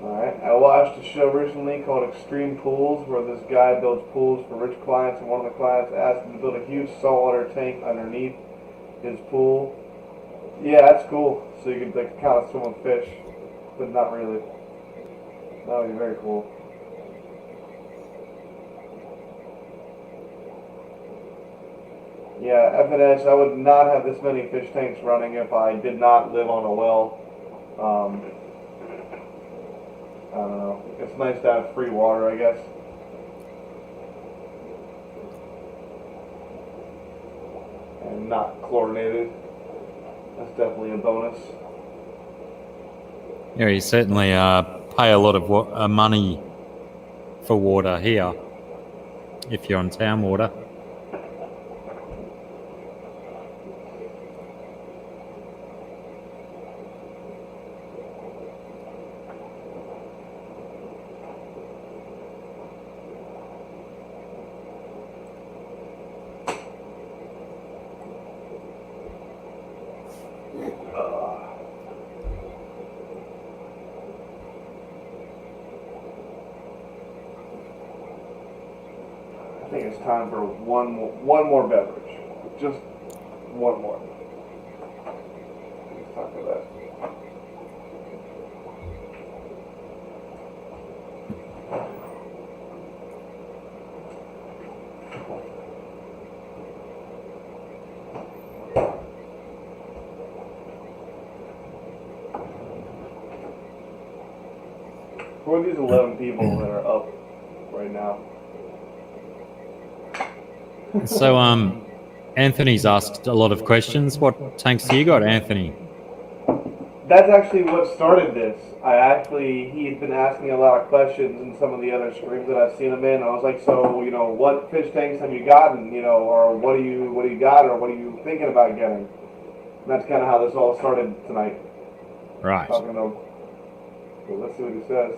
Alright, I watched a show recently called Extreme Pools, where this guy builds pools for rich clients, and one of the clients asked him to build a huge saltwater tank underneath his pool. Yeah, that's cool. So you could like kind of swim with fish, but not really. That would be very cool. Yeah, FNS, I would not have this many fish tanks running if I did not live on a well. I don't know. It's nice to have free water, I guess. And not chlorinated. That's definitely a bonus.
Yeah, you certainly pay a lot of money for water here if you're on town water.
I think it's time for one more beverage. Just one more. It's time for that. Who are these 11 people that are up right now?
So, Anthony's asked a lot of questions. What tanks do you got, Anthony?
That's actually what started this. He'd been asking a lot of questions in some of the other streams that I've seen him in. I was like, so, what fish tanks have you gotten, or what do you got, or what are you thinking about getting? And that's kind of how this all started tonight.
Right.
Talking to him. So let's see what he says.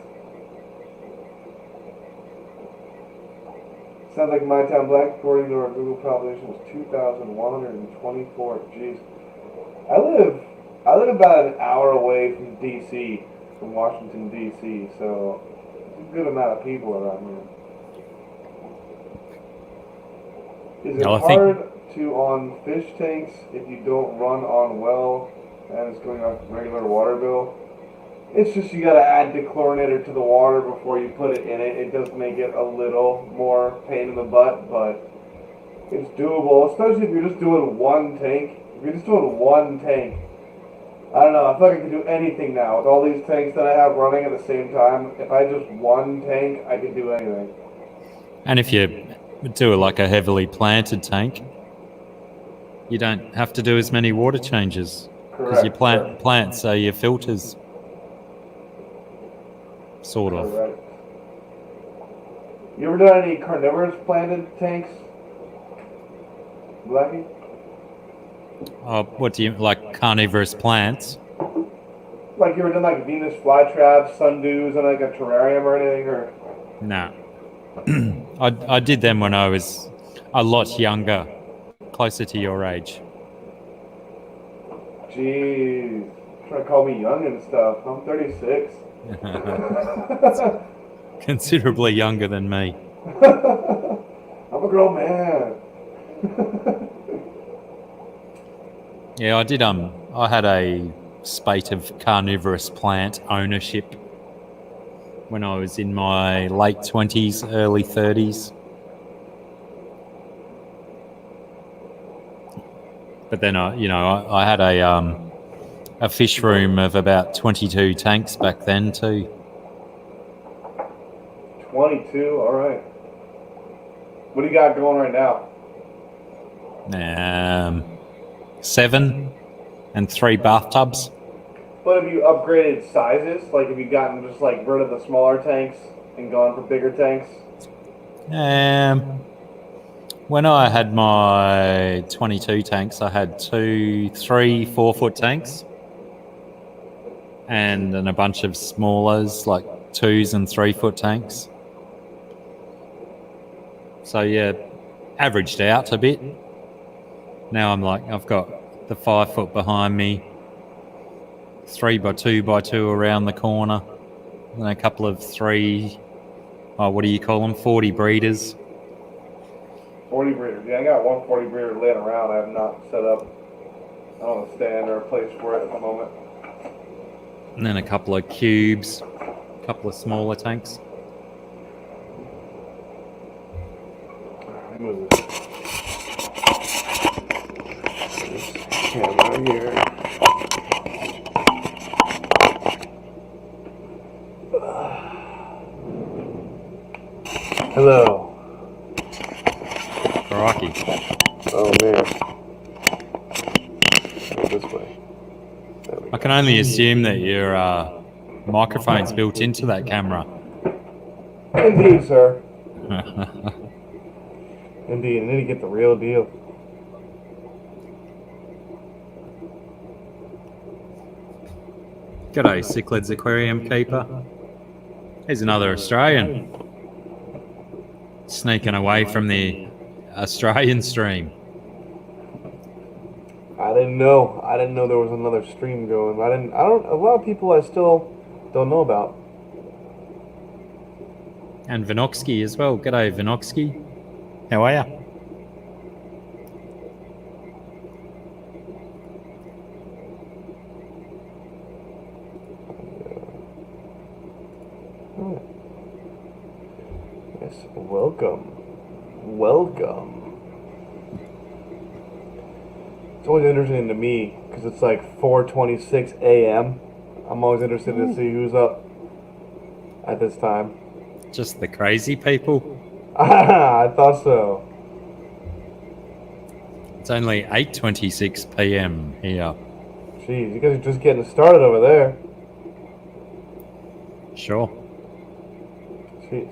Sounds like my town black, according to our Google population, was 2,124. Jeez. I live about an hour away from D.C., from Washington, D.C., so it's a good amount of people around here. Is it hard to on fish tanks if you don't run on well and it's going off regular water bill? It's just you gotta add dechlorinator to the water before you put it in it. It does make it a little more pain in the butt, but it's doable, especially if you're just doing one tank. If you're just doing one tank, I don't know, I feel like I can do anything now. With all these tanks that I have running at the same time, if I just one tank, I can do anything.
And if you do like a heavily planted tank, you don't have to do as many water changes. Because your plants are your filters. Sort of.
Correct. You ever done any carnivorous planted tanks, Blackie?
What do you like? Carnivorous plants?
Like you ever done like Venus flytraps, sundews, and like a terrarium or anything, or?
No. I did them when I was a lot younger, closer to your age.
Jeez, trying to call me young and stuff. I'm 36.
Considerably younger than me.
I'm a grown man.
Yeah, I did. I had a spate of carnivorous plant ownership when I was in my late 20s, early 30s. But then I had a fish room of about 22 tanks back then too.
22, all right. What do you got going right now?
7 and 3 bathtubs.
But have you upgraded sizes? Like, have you gotten just like rid of the smaller tanks and gone for bigger tanks?
When I had my 22 tanks, I had 2, 3 4-foot tanks, and then a bunch of smallers, like 2s and 3-foot tanks. So yeah, averaged out a bit. Now I've got the 5-foot behind me, 3x2x2 around the corner, and a couple of what do you call them? 40 breeders.
40 breeders. Yeah, I got one 40 breeder laying around. I have not set up on a stand or a place for it at the moment.
And then a couple of cubes, a couple of smaller tanks.
Move this camera here. Hello.
Crikey.
Oh man. Go this way.
I can only assume that your microphone's built into that camera.
Indeed, sir. Indeed, I need to get the real deal.
G'day, Cichlids Aquarium Keeper. Here's another Australian. Sneaking away from the Australian stream.
I didn't know. I didn't know there was another stream going. A lot of people I still don't know about.
And Vinoxki as well. G'day, Vinoxki. How are ya?
Yes, welcome. Welcome. It's always interesting to me because it's like 4:26 a.m. I'm always interested to see who's up at this time.
Just the crazy people.
I thought so.
It's only 8:26 p.m. here.
Jeez, you guys are just getting started over there.
Sure.
Jeez.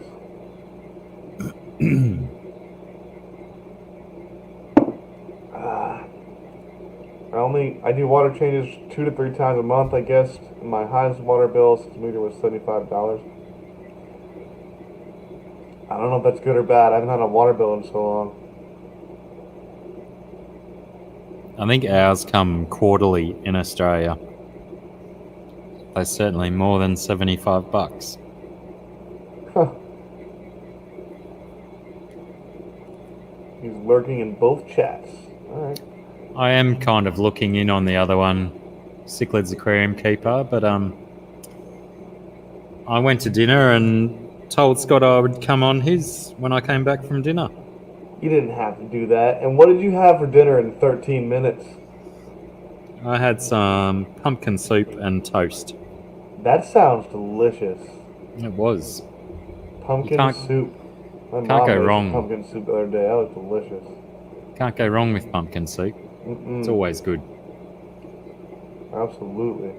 I do water changes 2 to 3 times a month, I guess. My highest water bill since meter was $75. I don't know if that's good or bad. I haven't had a water bill in so long.
I think ours come quarterly in Australia. They're certainly more than $75.
Huh. He's lurking in both chats. Alright.
I am kind of looking in on the other one, Cichlids Aquarium Keeper, but I went to dinner and told Scott I would come on his when I came back from dinner.
You didn't have to do that. And what did you have for dinner in 13 minutes?
I had some pumpkin soup and toast.
That sounds delicious.
It was.
Pumpkin soup. My
Can't
mom
go
made
wrong.
pumpkin soup the other day. That was delicious.
Can't go wrong with pumpkin soup.
Mm-mm.
It's always good.
Absolutely.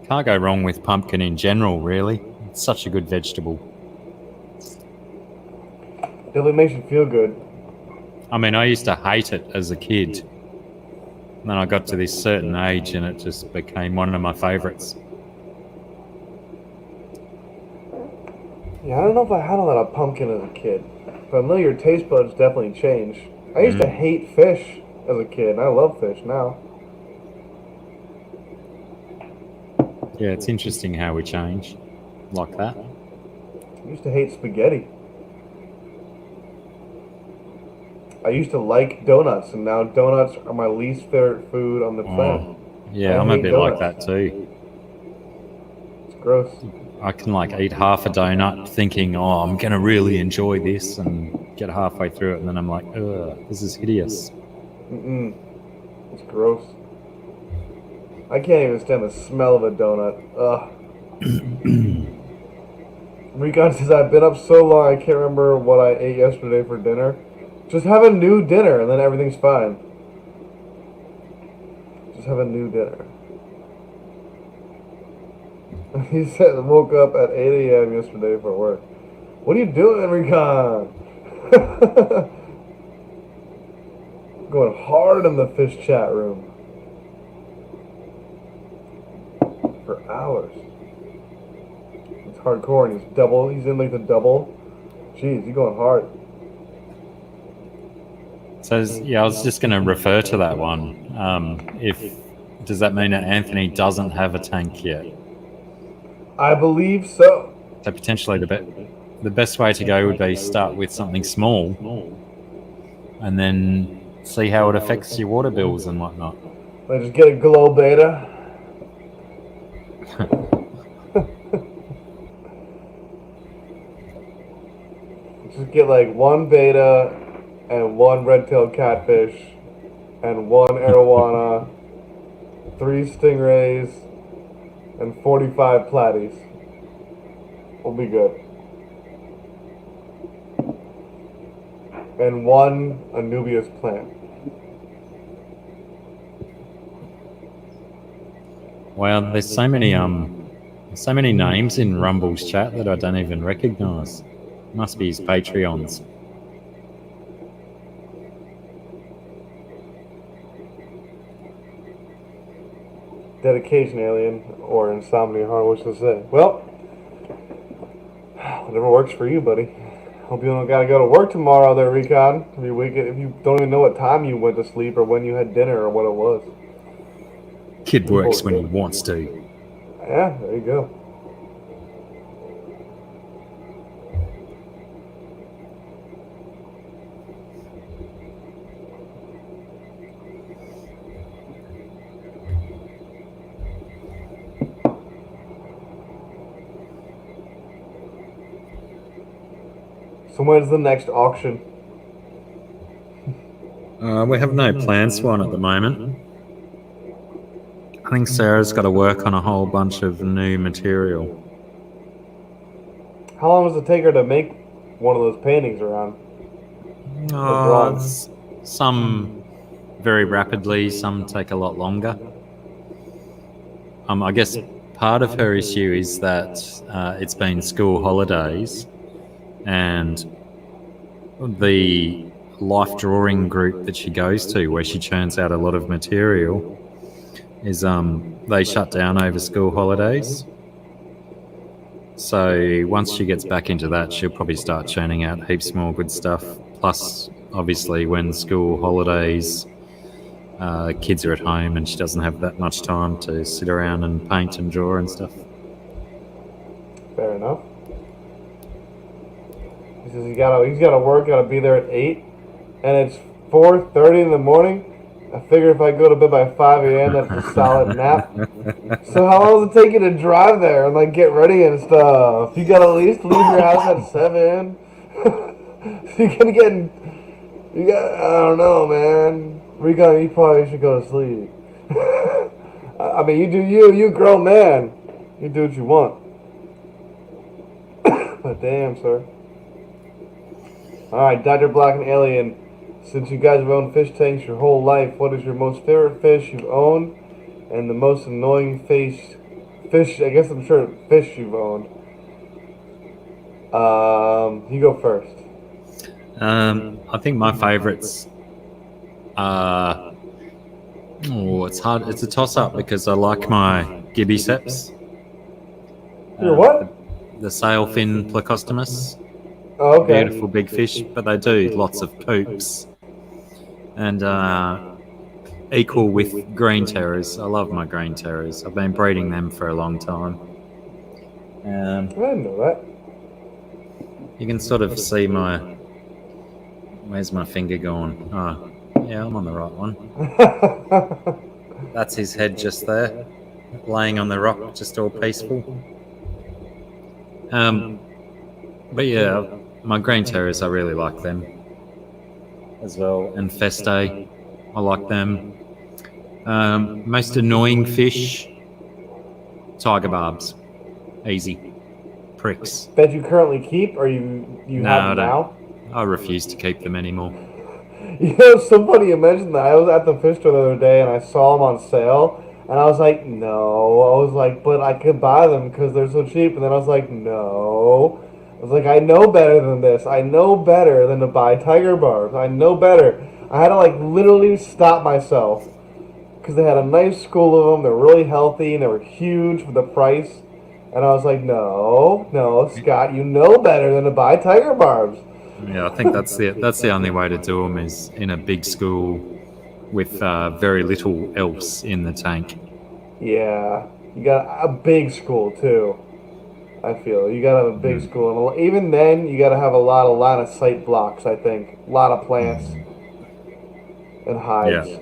Can't go wrong with pumpkin in general, really. It's such a good vegetable.
Definitely makes you feel good.
I mean, I used to hate it as a kid. And then I got to this certain age and it just became one of my favourites.
Yeah, I don't know if I had a lot of pumpkin as a kid. But I know your taste buds definitely change. I used to hate fish as a kid, and I love fish now.
Yeah, it's interesting how we change like that.
I used to hate spaghetti. I used to like donuts, and now donuts are my least favorite food on the planet.
Yeah, I'm a bit like that too.
It's gross.
I can eat half a donut thinking, oh, I'm going to really enjoy this, and get halfway through it and then I'm like, ugh, this is hideous.
Mm-mm. It's gross. I can't even stand the smell of a donut. Ugh. Recon says, I've been up so long I can't remember what I ate yesterday for dinner. Just have a new dinner and then everything's fine. Just have a new dinner. He said woke up at 8 a.m. yesterday for work. What are you doing, Recon? Going hard in the fish chat room. For hours. It's hardcore and he's in like the double. Jeez, you're going hard.
So yeah, I was just going to refer to that one. Does that mean that Anthony doesn't have a tank yet?
I believe so.
So potentially the best way to go would be start with something small, and then see how it affects your water bills and whatnot.
Like just get a glow beta. Just get like one beta and one red-tailed catfish and one arowana, 3 stingrays, and 45 platies. We'll be good. And one Anubias plant.
Wow, there's so many names in Rumble's chat that I don't even recognise. Must be his Patreons.
Dedication, Alien, or Insomnia, hard wish to say. Well, whatever works for you, buddy. Hope you don't gotta go to work tomorrow there, Recon. If you don't even know what time you went to sleep or when you had dinner or what it was.
Kid works when he wants to.
Yeah, there you go. So when's the next auction?
We have no plans for one at the moment. I think Sarah's got to work on a whole bunch of new material.
How long does it take her to make one of those paintings around?
Some very rapidly, some take a lot longer. I guess part of her issue is that it's been school holidays, and the life drawing group that she goes to, where she churns out a lot of material, is they shut down over school holidays. So once she gets back into that, she'll probably start churning out heaps more good stuff. Plus, obviously, when school holidays, kids are at home and she doesn't have that much time to sit around and paint and draw and stuff.
Fair enough. He says he's gotta work, gotta be there at 8, and it's 4:30 in the morning. I figure if I go to bed by 5 a.m., that's a solid nap. So how long does it take you to drive there and like get ready and stuff? You gotta at least leave your house at 7. You're gonna get. I don't know, man. Recon, you probably should go to sleep. I mean, you do you grown man. You do what you want. But damn, sir. Alright, Dr. Black and Alien. Since you guys have owned fish tanks your whole life, what is your most favorite fish you've owned? And the most annoying fish, I guess I'm sure fish you've owned. You go first.
I think my favourites are... Oh, it's hard. It's a toss-up because I like my Gibiceps.
Your what?
The sailfin plecostomus.
Oh, okay.
Beautiful big fish, but they do lots of poops. And equal with green terrors. I love my green terrors. I've been breeding them for a long time.
I didn't know that.
You can sort of see my... Where's my finger going? Oh, yeah, I'm on the right one. That's his head just there, laying on the rock, just all peaceful. But yeah, my green terrors, I really like them as well. And Feste, I like them. Most annoying fish, tiger barbs. Easy. Pricks.
That you currently keep, or you have them now?
I refuse to keep them anymore.
You know, somebody you mentioned that. I was at the fish store the other day and I saw them on sale, and I was like, no. I was like, but I could buy them because they're so cheap. And then I was like, no. I was like, I know better than this. I know better than to buy tiger barbs. I know better. I had to like literally stop myself because they had a nice school of them. They're really healthy and they were huge for the price. And I was like, no, no, Scott, you know better than to buy tiger barbs.
Yeah, I think that's the only way to do them is in a big school with very little else in the tank.
Yeah, you got a big school too. I feel you gotta have a big
Mm.
school, and even then, you gotta have a lot of line of sight blocks. I think a lot of plants and
Yeah.
hides.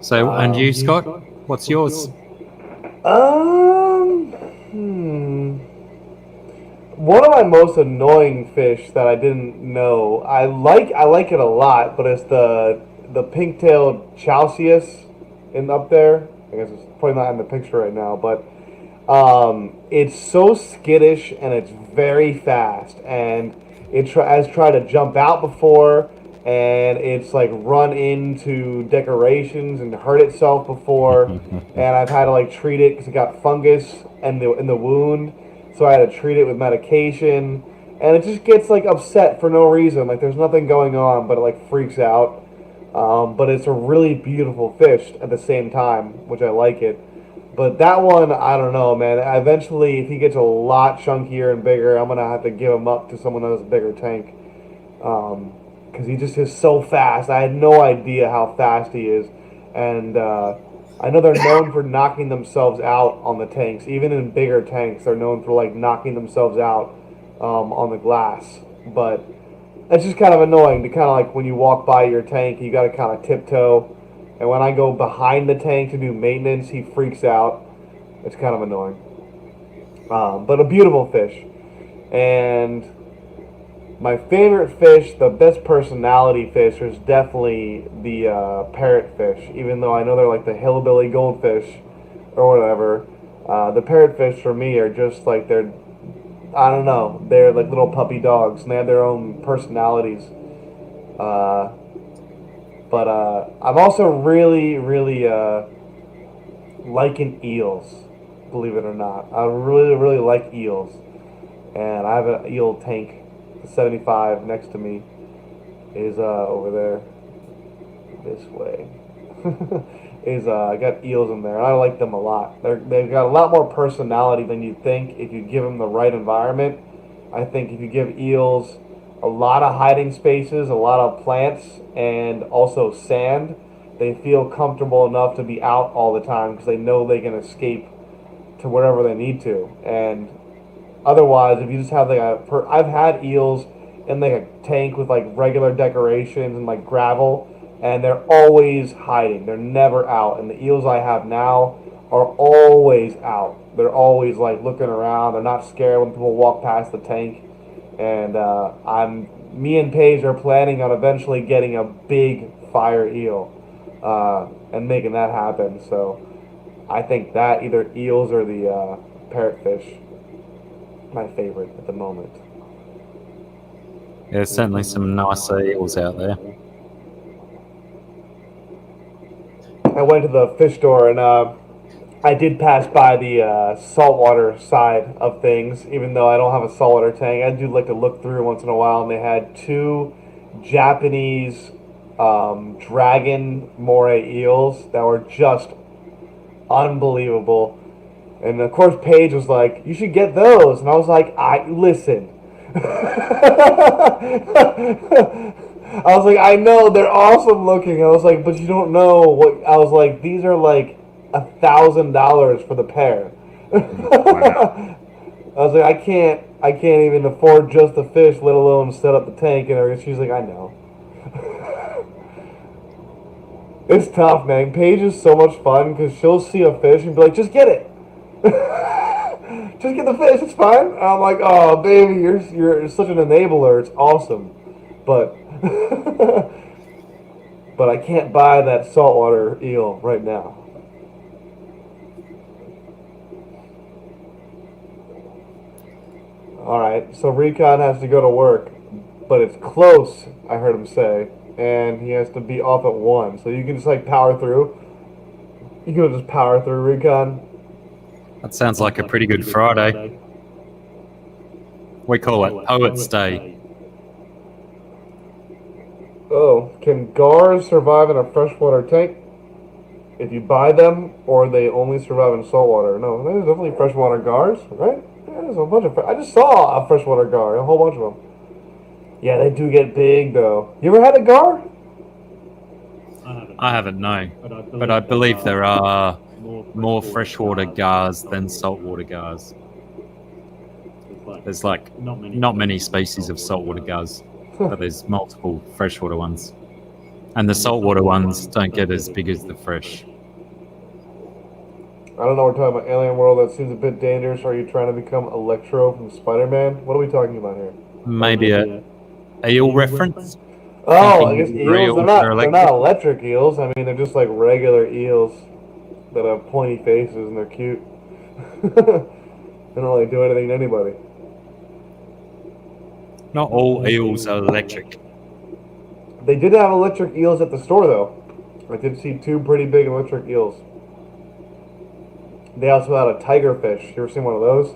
So, and you, Scott, what's yours?
Hmm. One of my most annoying fish that I didn't know. I like it a lot, but it's the pink-tailed chalceus in up there. I guess it's probably not in the picture right now, but it's so skittish and it's very fast, and has tried to jump out before, and it's like run into decorations and hurt itself before, and I've had to like treat it because it got fungus in the wound, so I had to treat it with medication, and it just gets like upset for no reason. Like there's nothing going on, but it like freaks out. But it's a really beautiful fish at the same time, which I like it. But that one, I don't know, man. Eventually, if he gets a lot chunkier and bigger, I'm gonna have to give him up to someone that has a bigger tank. Because he just is so fast. I had no idea how fast he is, and I know they're known for knocking themselves out on the tanks. Even in bigger tanks, they're known for like knocking themselves out on the glass. But it's just kind of annoying to kind of like when you walk by your tank, you got to kind of tiptoe. And when I go behind the tank to do maintenance, he freaks out. It's kind of annoying. But a beautiful fish. And my favorite fish, the best personality fish, is definitely the parrotfish. Even though I know they're like the hillbilly goldfish or whatever, the parrotfish for me are just like I don't know, they're like little puppy dogs and they have their own personalities. Uh, but I'm also really, really liking eels, believe it or not. I really, really like eels. And I have an eel tank, the 75 next to me is over there this way. Is I got eels in there. I like them a lot. They've got a lot more personality than you think if you give them the right environment. I think if you give eels a lot of hiding spaces, a lot of plants, and also sand, they feel comfortable enough to be out all the time because they know they can escape to wherever they need to. And otherwise, if you just have like I've had eels in like a tank with like regular decorations and like gravel, and they're always hiding. They're never out. And the eels I have now are always out. They're always like looking around. They're not scared when people walk past the tank. And me and Paige are planning on eventually getting a big fire eel and making that happen. So I think that either eels or the parrotfish, my favorite at the moment.
There's certainly some nice eels out there.
I went to the fish store and I did pass by the saltwater side of things, even though I don't have a saltwater tank. I do like to look through once in a while, and they had two Japanese dragon moray eels that were just unbelievable. And of course, Paige was like, "You should get those," and I was like, "I listen." I was like, I know they're awesome looking. I was like, but you don't know what. I was like, these are like $1,000 for the pair.
Wow.
I was like, I can't even afford just the fish, let alone set up the tank and everything. She's like, I know. It's tough, man. Paige is so much fun because she'll see a fish and be like, just get it. Just get the fish, it's fine. And I'm like, oh, baby, you're such an enabler. It's awesome. But but I can't buy that saltwater eel right now. All right, so Recon has to go to work. but it's close, I heard him say, and he has to be off at 1. So you can just like power through. You can just power through recon.
That sounds like a pretty good Friday. We call it Poets Day.
Oh, can gars survive in a freshwater tank? If you buy them, or they only survive in saltwater? No, there's definitely freshwater gars, right? Yeah, there's a bunch of. I just saw a freshwater gar, a whole bunch of them. Yeah, they do get big though. You ever had a gar?
I haven't, no. But I believe there are more freshwater gars than saltwater gars. There's like not many species of saltwater gars, but there's multiple freshwater ones. And the saltwater ones don't get as big as the fresh.
I don't know. We're talking about Alien World. That seems a bit dangerous. Are you trying to become Electro from Spider-Man? What are we talking about here?
Maybe a eel reference?
Oh, I
Thinking
guess eels.
reels are
They're not
electric?
electric eels. I mean, they're just like regular eels that have pointy faces and they're cute. They don't really do anything to anybody.
Not all eels are electric.
They did have electric eels at the store, though. I did see 2 pretty big electric eels. They also had a tigerfish. You ever seen one of those?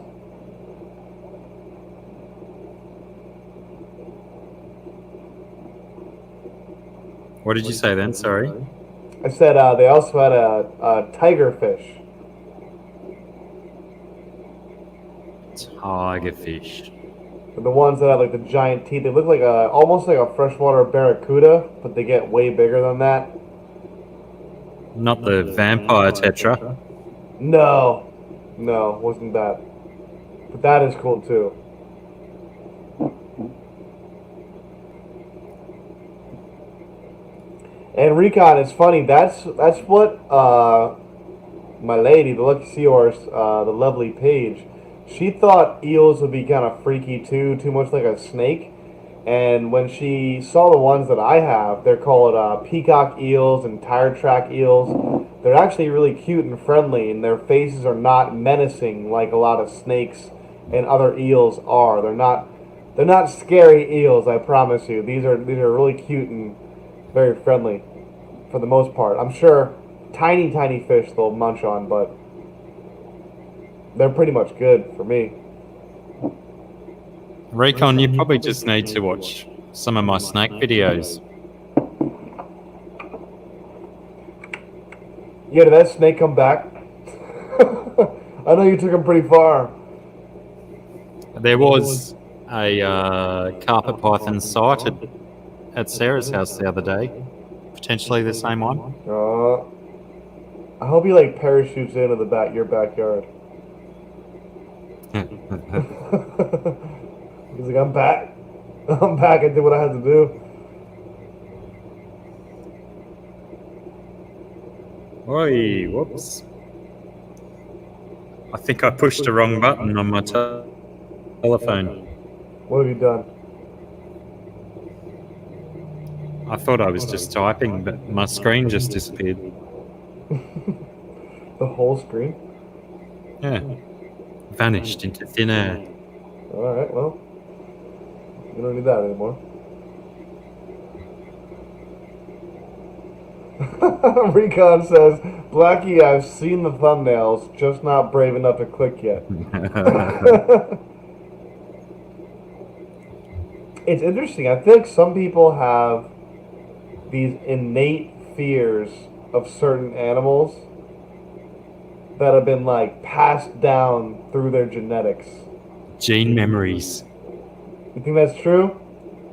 What did you say then? Sorry.
I said they also had a tigerfish.
Tigerfish.
The ones that have like the giant teeth. They look like almost like a freshwater barracuda, but they get way bigger than that.
Not the vampire tetra.
No, wasn't that. But that is cool too. And Recon, it's funny. That's what my lady, the lucky seahorse, the lovely Paige, she thought eels would be kind of freaky too much like a snake. And when she saw the ones that I have, they're called peacock eels and tire track eels. They're actually really cute and friendly, and their faces are not menacing like a lot of snakes and other eels are. They're not scary eels, I promise you. These are really cute and very friendly for the most part. I'm sure tiny fish they'll munch on, but they're pretty much good for me.
Recon, you probably just need to watch some of my snake videos.
Yeah, did that snake come back? I know you took him pretty far.
There was a carpet python sighted at Sarah's house the other day. Potentially the same one.
I hope he like parachutes into your backyard. He's like, I'm back. I'm back. I did what I had to do.
Oi, whoops. I think I pushed the wrong button on my telephone.
What have you done?
I thought I was just typing, but my screen just disappeared.
The whole screen?
Yeah. Vanished into thin air.
Alright, well. We don't need that anymore. Recon says, Blackie, I've seen the thumbnails, just not brave enough to click yet. It's interesting. I feel like some people have these innate fears of certain animals that have been like passed down through their genetics.
Gene memories.
You think that's true?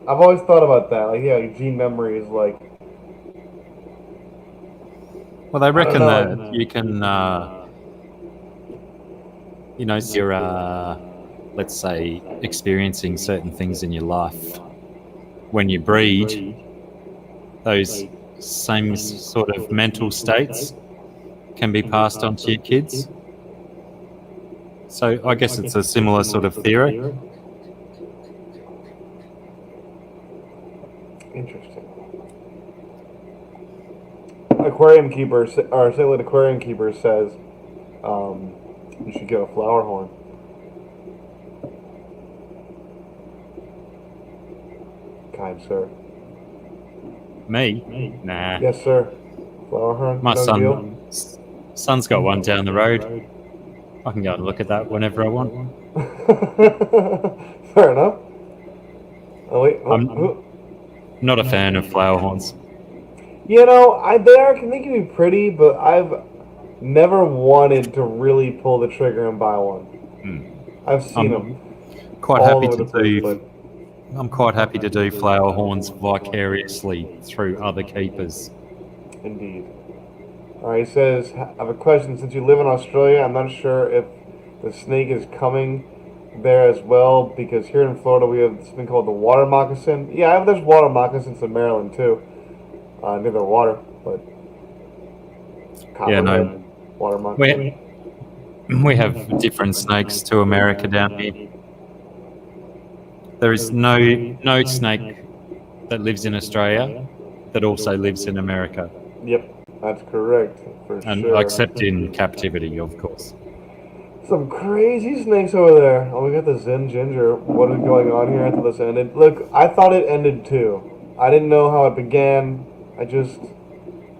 I've always thought about that. Like, yeah, like gene memory is like.
Well, they reckon that you can, you're, let's say, experiencing certain things in your life. When you breed, those same sort of mental states can be passed on to your kids. So I guess it's a similar sort of theory.
Interesting. Aquarium keeper, or Salad Aquarium Keeper says, you should get a flower horn. kind sir?
Me? Nah.
Yes, sir. Flower horn,
My
no deal.
son's got one down the road. I can go and look at that whenever I want.
Fair enough. Oh wait,
I'm not a fan of flower horns.
they can be pretty, but I've never wanted to really pull the trigger and buy one. I've seen them
Quite
all
happy
over
to
the place, but
do. I'm quite happy to do flower horns vicariously through other keepers.
indeed. All right, he says, I have a question. Since you live in Australia, I'm not sure if the snake is coming there as well, because here in Florida we have something called the water moccasin. Yeah, there's water moccasins in Maryland too, near the water, but
Yeah,
copperhead,
no.
water moccasin.
We have different snakes to America down here. There is no snake that lives in Australia that also lives in America,
Yep, that's correct for
and
sure.
except in captivity, of course.
Some crazy snakes over there. Oh, we got the Zen Ginger. What is going on here until this ended? Look, I thought it ended too. I didn't know how it began. I just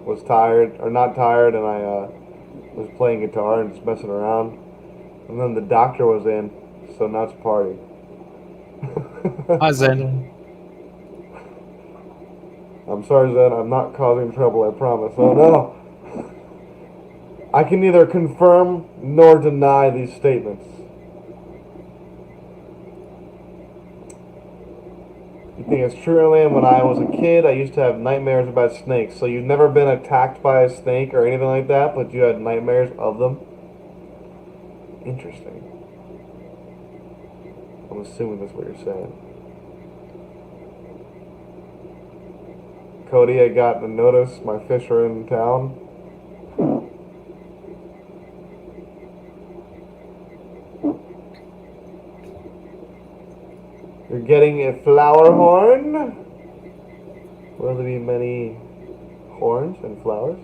was tired, or not tired, and I was playing guitar and just messing around. And then the doctor was in, so now it's a party.
Hi, Zen.
I'm sorry, Zen. I'm not causing trouble, I promise. Oh, no. I can neither confirm nor deny these statements. You think it's true, Alien? When I was a kid, I used to have nightmares about snakes. So you've never been attacked by a snake or anything like that, but you had nightmares of them? Interesting. I'm assuming that's what you're saying. Cody, I got a notice. My fish are in town. You're getting a flower horn? Will there be many horns and flowers?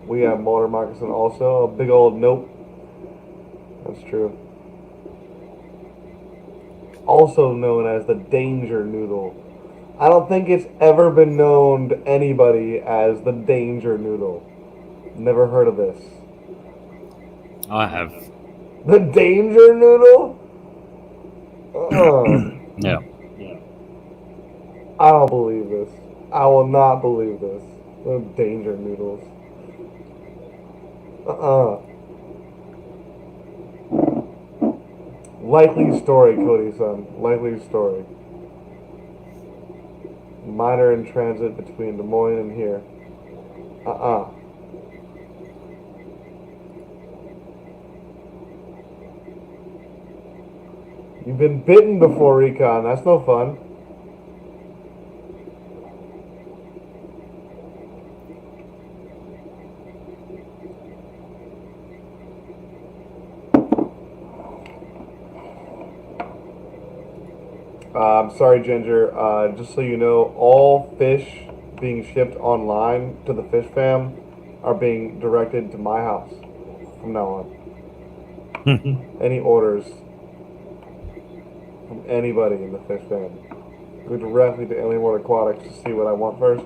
We have motor moccasin also. A big old nope. That's true. Also known as the danger noodle. I don't think it's ever been known to anybody as the danger noodle. Never heard of this.
I have.
The danger noodle?
Yeah.
I don't believe this. I will not believe this. The danger noodles. Likely story, Cody-san. Likely story. Minor in transit between Des Moines and here. You've been bitten before, Recon. That's no fun. I'm sorry, Ginger. Just so you know, all fish being shipped online to the fish fam are being directed to my house from now on. Any orders from anybody in the fish fam go directly to Alien World Aquatics to see what I want first.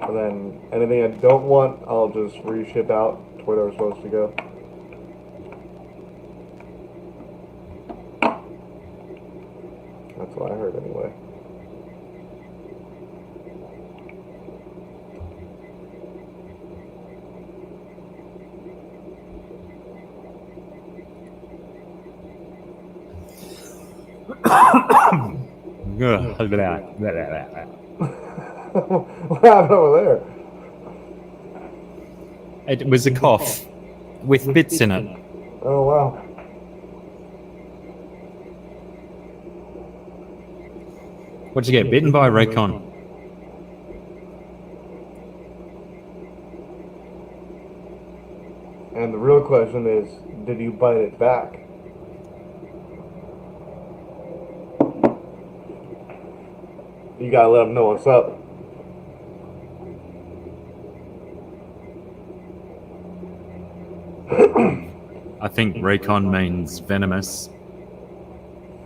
And then anything I don't want, I'll just reship out to where they were supposed to go. That's what I heard anyway. What happened over there?
It was a cough with bits in it.
Oh, wow.
What'd you get? Bitten by a Raycon?
And the real question is, did you bite it back? You gotta let them know what's up.
I think recon means venomous.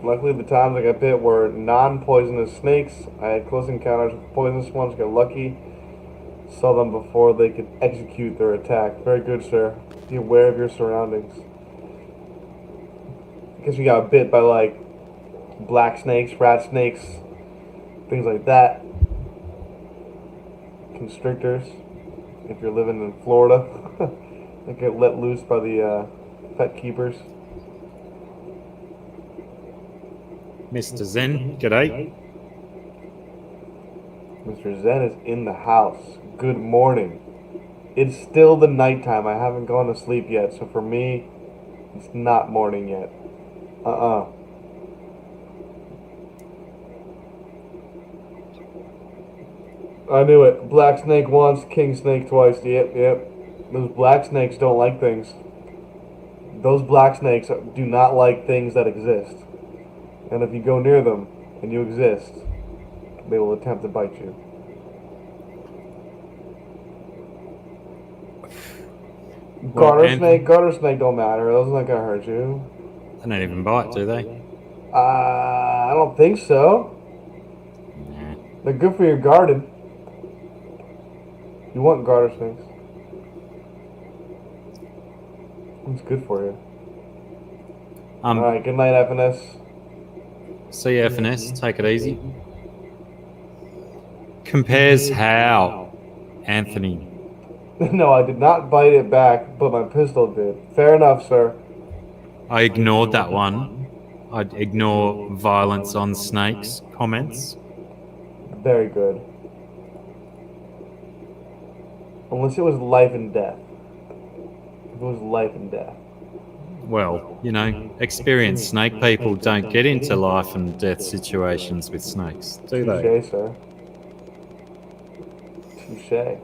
Luckily, the times I got bit were non-poisonous snakes. I had close encounters with poisonous ones. Got lucky. Saw them before they could execute their attack. Very good, sir. Be aware of your surroundings. I guess you got bit by like black snakes, rat snakes, things like that. Constrictors. If you're living in Florida, they get let loose by the pet keepers.
Mr. Zen, g'day.
Mr. Zen is in the house. Good morning. It's still the nighttime. I haven't gone to sleep yet, so for me, it's not morning yet. I knew it. Black snake once, king snake twice. Yep. Those black snakes don't like things. Those black snakes do not like things that exist. And if you go near them and you exist, they will attempt to bite you. Garter snake don't matter. Those are not gonna hurt you.
They don't even bite, do they?
I don't think so.
Nah.
They're good for your garden. You want garter snakes. It's good for you. Alright, good night, FNS.
See you, FNS. Take it easy. Compares how, Anthony?
No, I did not bite it back, but my pistol did. Fair enough, sir.
I ignored that one. I'd ignore violence on snakes comments.
Very good. Unless it was life and death. If it was life and death.
Well, you know, experienced snake people don't get into life and death situations with snakes, do they?
Touché, sir. Touché.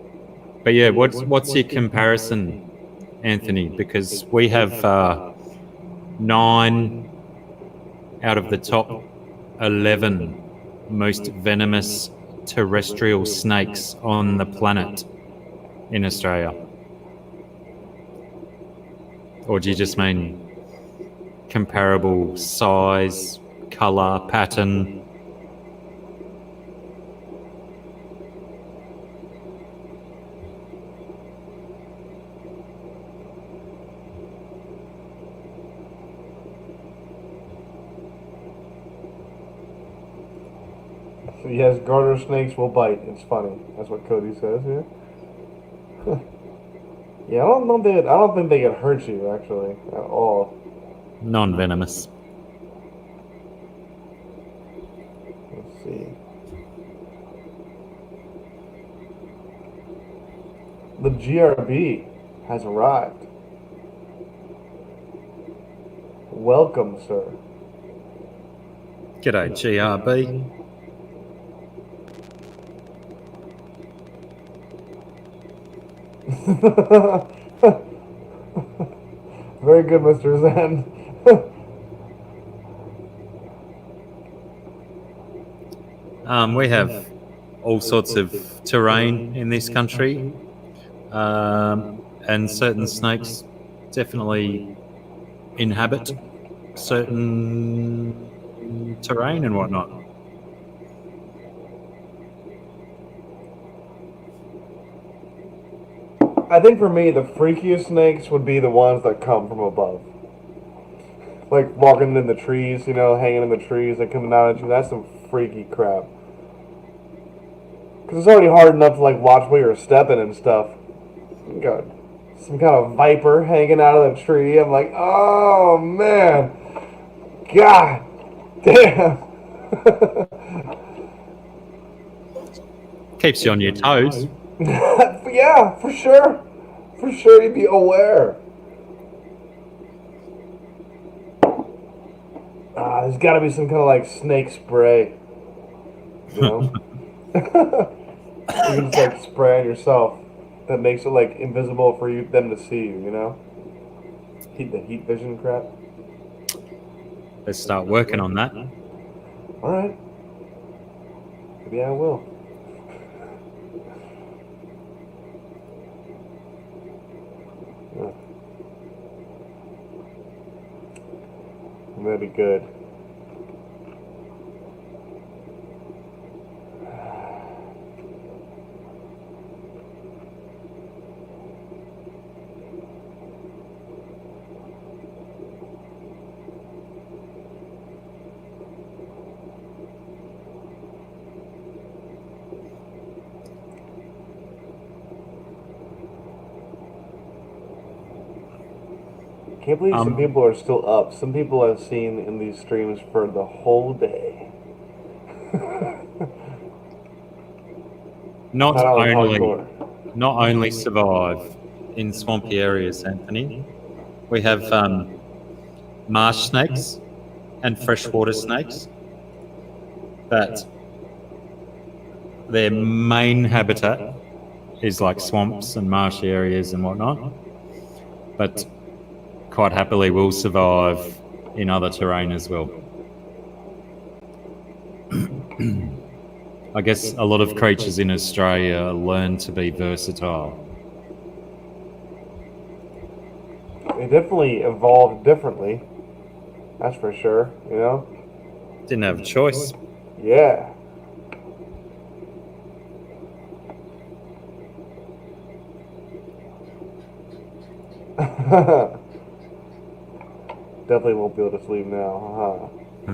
But yeah, what's your comparison, Anthony? Because we have 9 out of the top 11 most venomous terrestrial snakes on the planet in Australia. Or do you just mean comparable size, colour, pattern?
So yes, garter snakes will bite. It's funny. That's what Cody says here. Yeah, I don't think they can hurt you actually at all.
Non-venomous.
Let's see. The GRB has arrived. Welcome, sir.
G'day, GRB.
Very good, Mr. Zen.
We have all sorts of terrain in this country, and certain snakes definitely inhabit certain terrain and whatnot.
I think for me, the freakiest snakes would be the ones that come from above. Like walking in the trees, you know, hanging in the trees and coming down at you. That's some freaky crap. Because it's already hard enough to like watch where you're stepping and stuff. You got some kind of viper hanging out of the tree. I'm like, oh man. God damn.
Keeps you on your toes.
Yeah, for sure. For sure, you'd be aware. There's got to be some kind of like snake spray. You know? You can just like spray on yourself that makes it like invisible for them to see you, you know? The heat vision crap.
Let's start working on that.
Alright. Maybe I will. That'd be good. Can't believe some people are still up. Some people I've seen in these streams for the whole day.
Not
That was
only
hardcore.
not only survive in swampy areas, Anthony, we have marsh snakes and freshwater snakes that their main habitat is like swamps and marsh areas and whatnot, but quite happily will survive in other terrain as well. I guess a lot of creatures in Australia learn to be versatile.
They definitely evolved differently. That's for sure, you know?
Didn't have a choice.
Yeah. Definitely won't be able to sleep now, huh?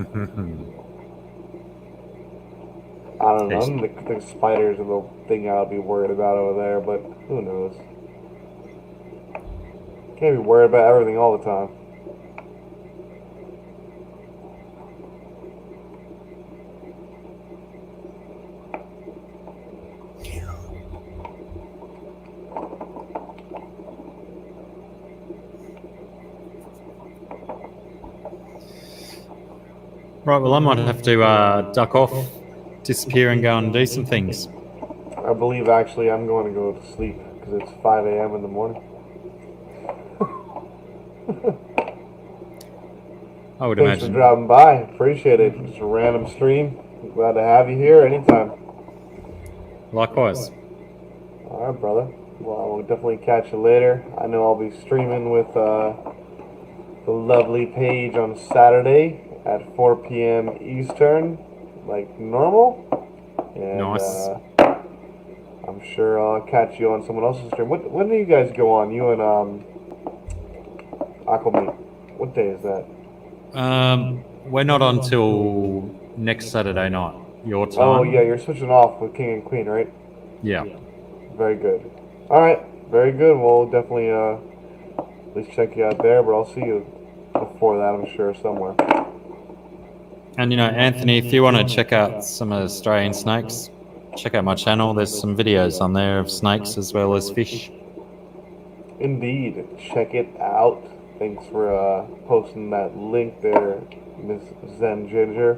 I don't know. I think the spiders are the thing I'll be worried about over there, but who knows? Can't be worried about everything all the time.
Right, well, I might have to duck off, disappear and go and do some things.
I believe actually I'm going to go to sleep because it's 5 a.m. in the morning.
I would
Thanks
imagine.
for dropping by. Appreciate it. Just a random stream. Glad to have you here anytime.
Likewise.
All right, brother. Well, I will definitely catch you later. I know I'll be streaming with the lovely Paige on Saturday at 4 p.m. Eastern, like normal. And,
Nice.
I'm sure I'll catch you on someone else's stream. When do you guys go on? You and Aquameet. What day is that?
We're not on till next Saturday night, your time.
Oh yeah, you're switching off with King and Queen, right?
Yeah.
Very good. All right, very good. We'll definitely at least check you out there, but I'll see you before that, I'm sure, somewhere.
And, you know, Anthony, if you want to check out some Australian snakes, check out my channel. There's some videos on there of snakes as well as fish.
Indeed. Check it out. Thanks for posting that link there, Miss Zen Ginger.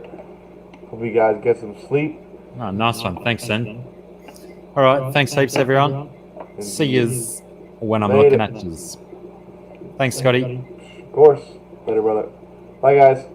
Hope you guys get some sleep.
Oh, nice one. Thanks, Zen. All right. Thanks heaps, everyone. See yous when I'm looking at yous. Thanks, Scotty.
Of course. Later, brother. Bye, guys.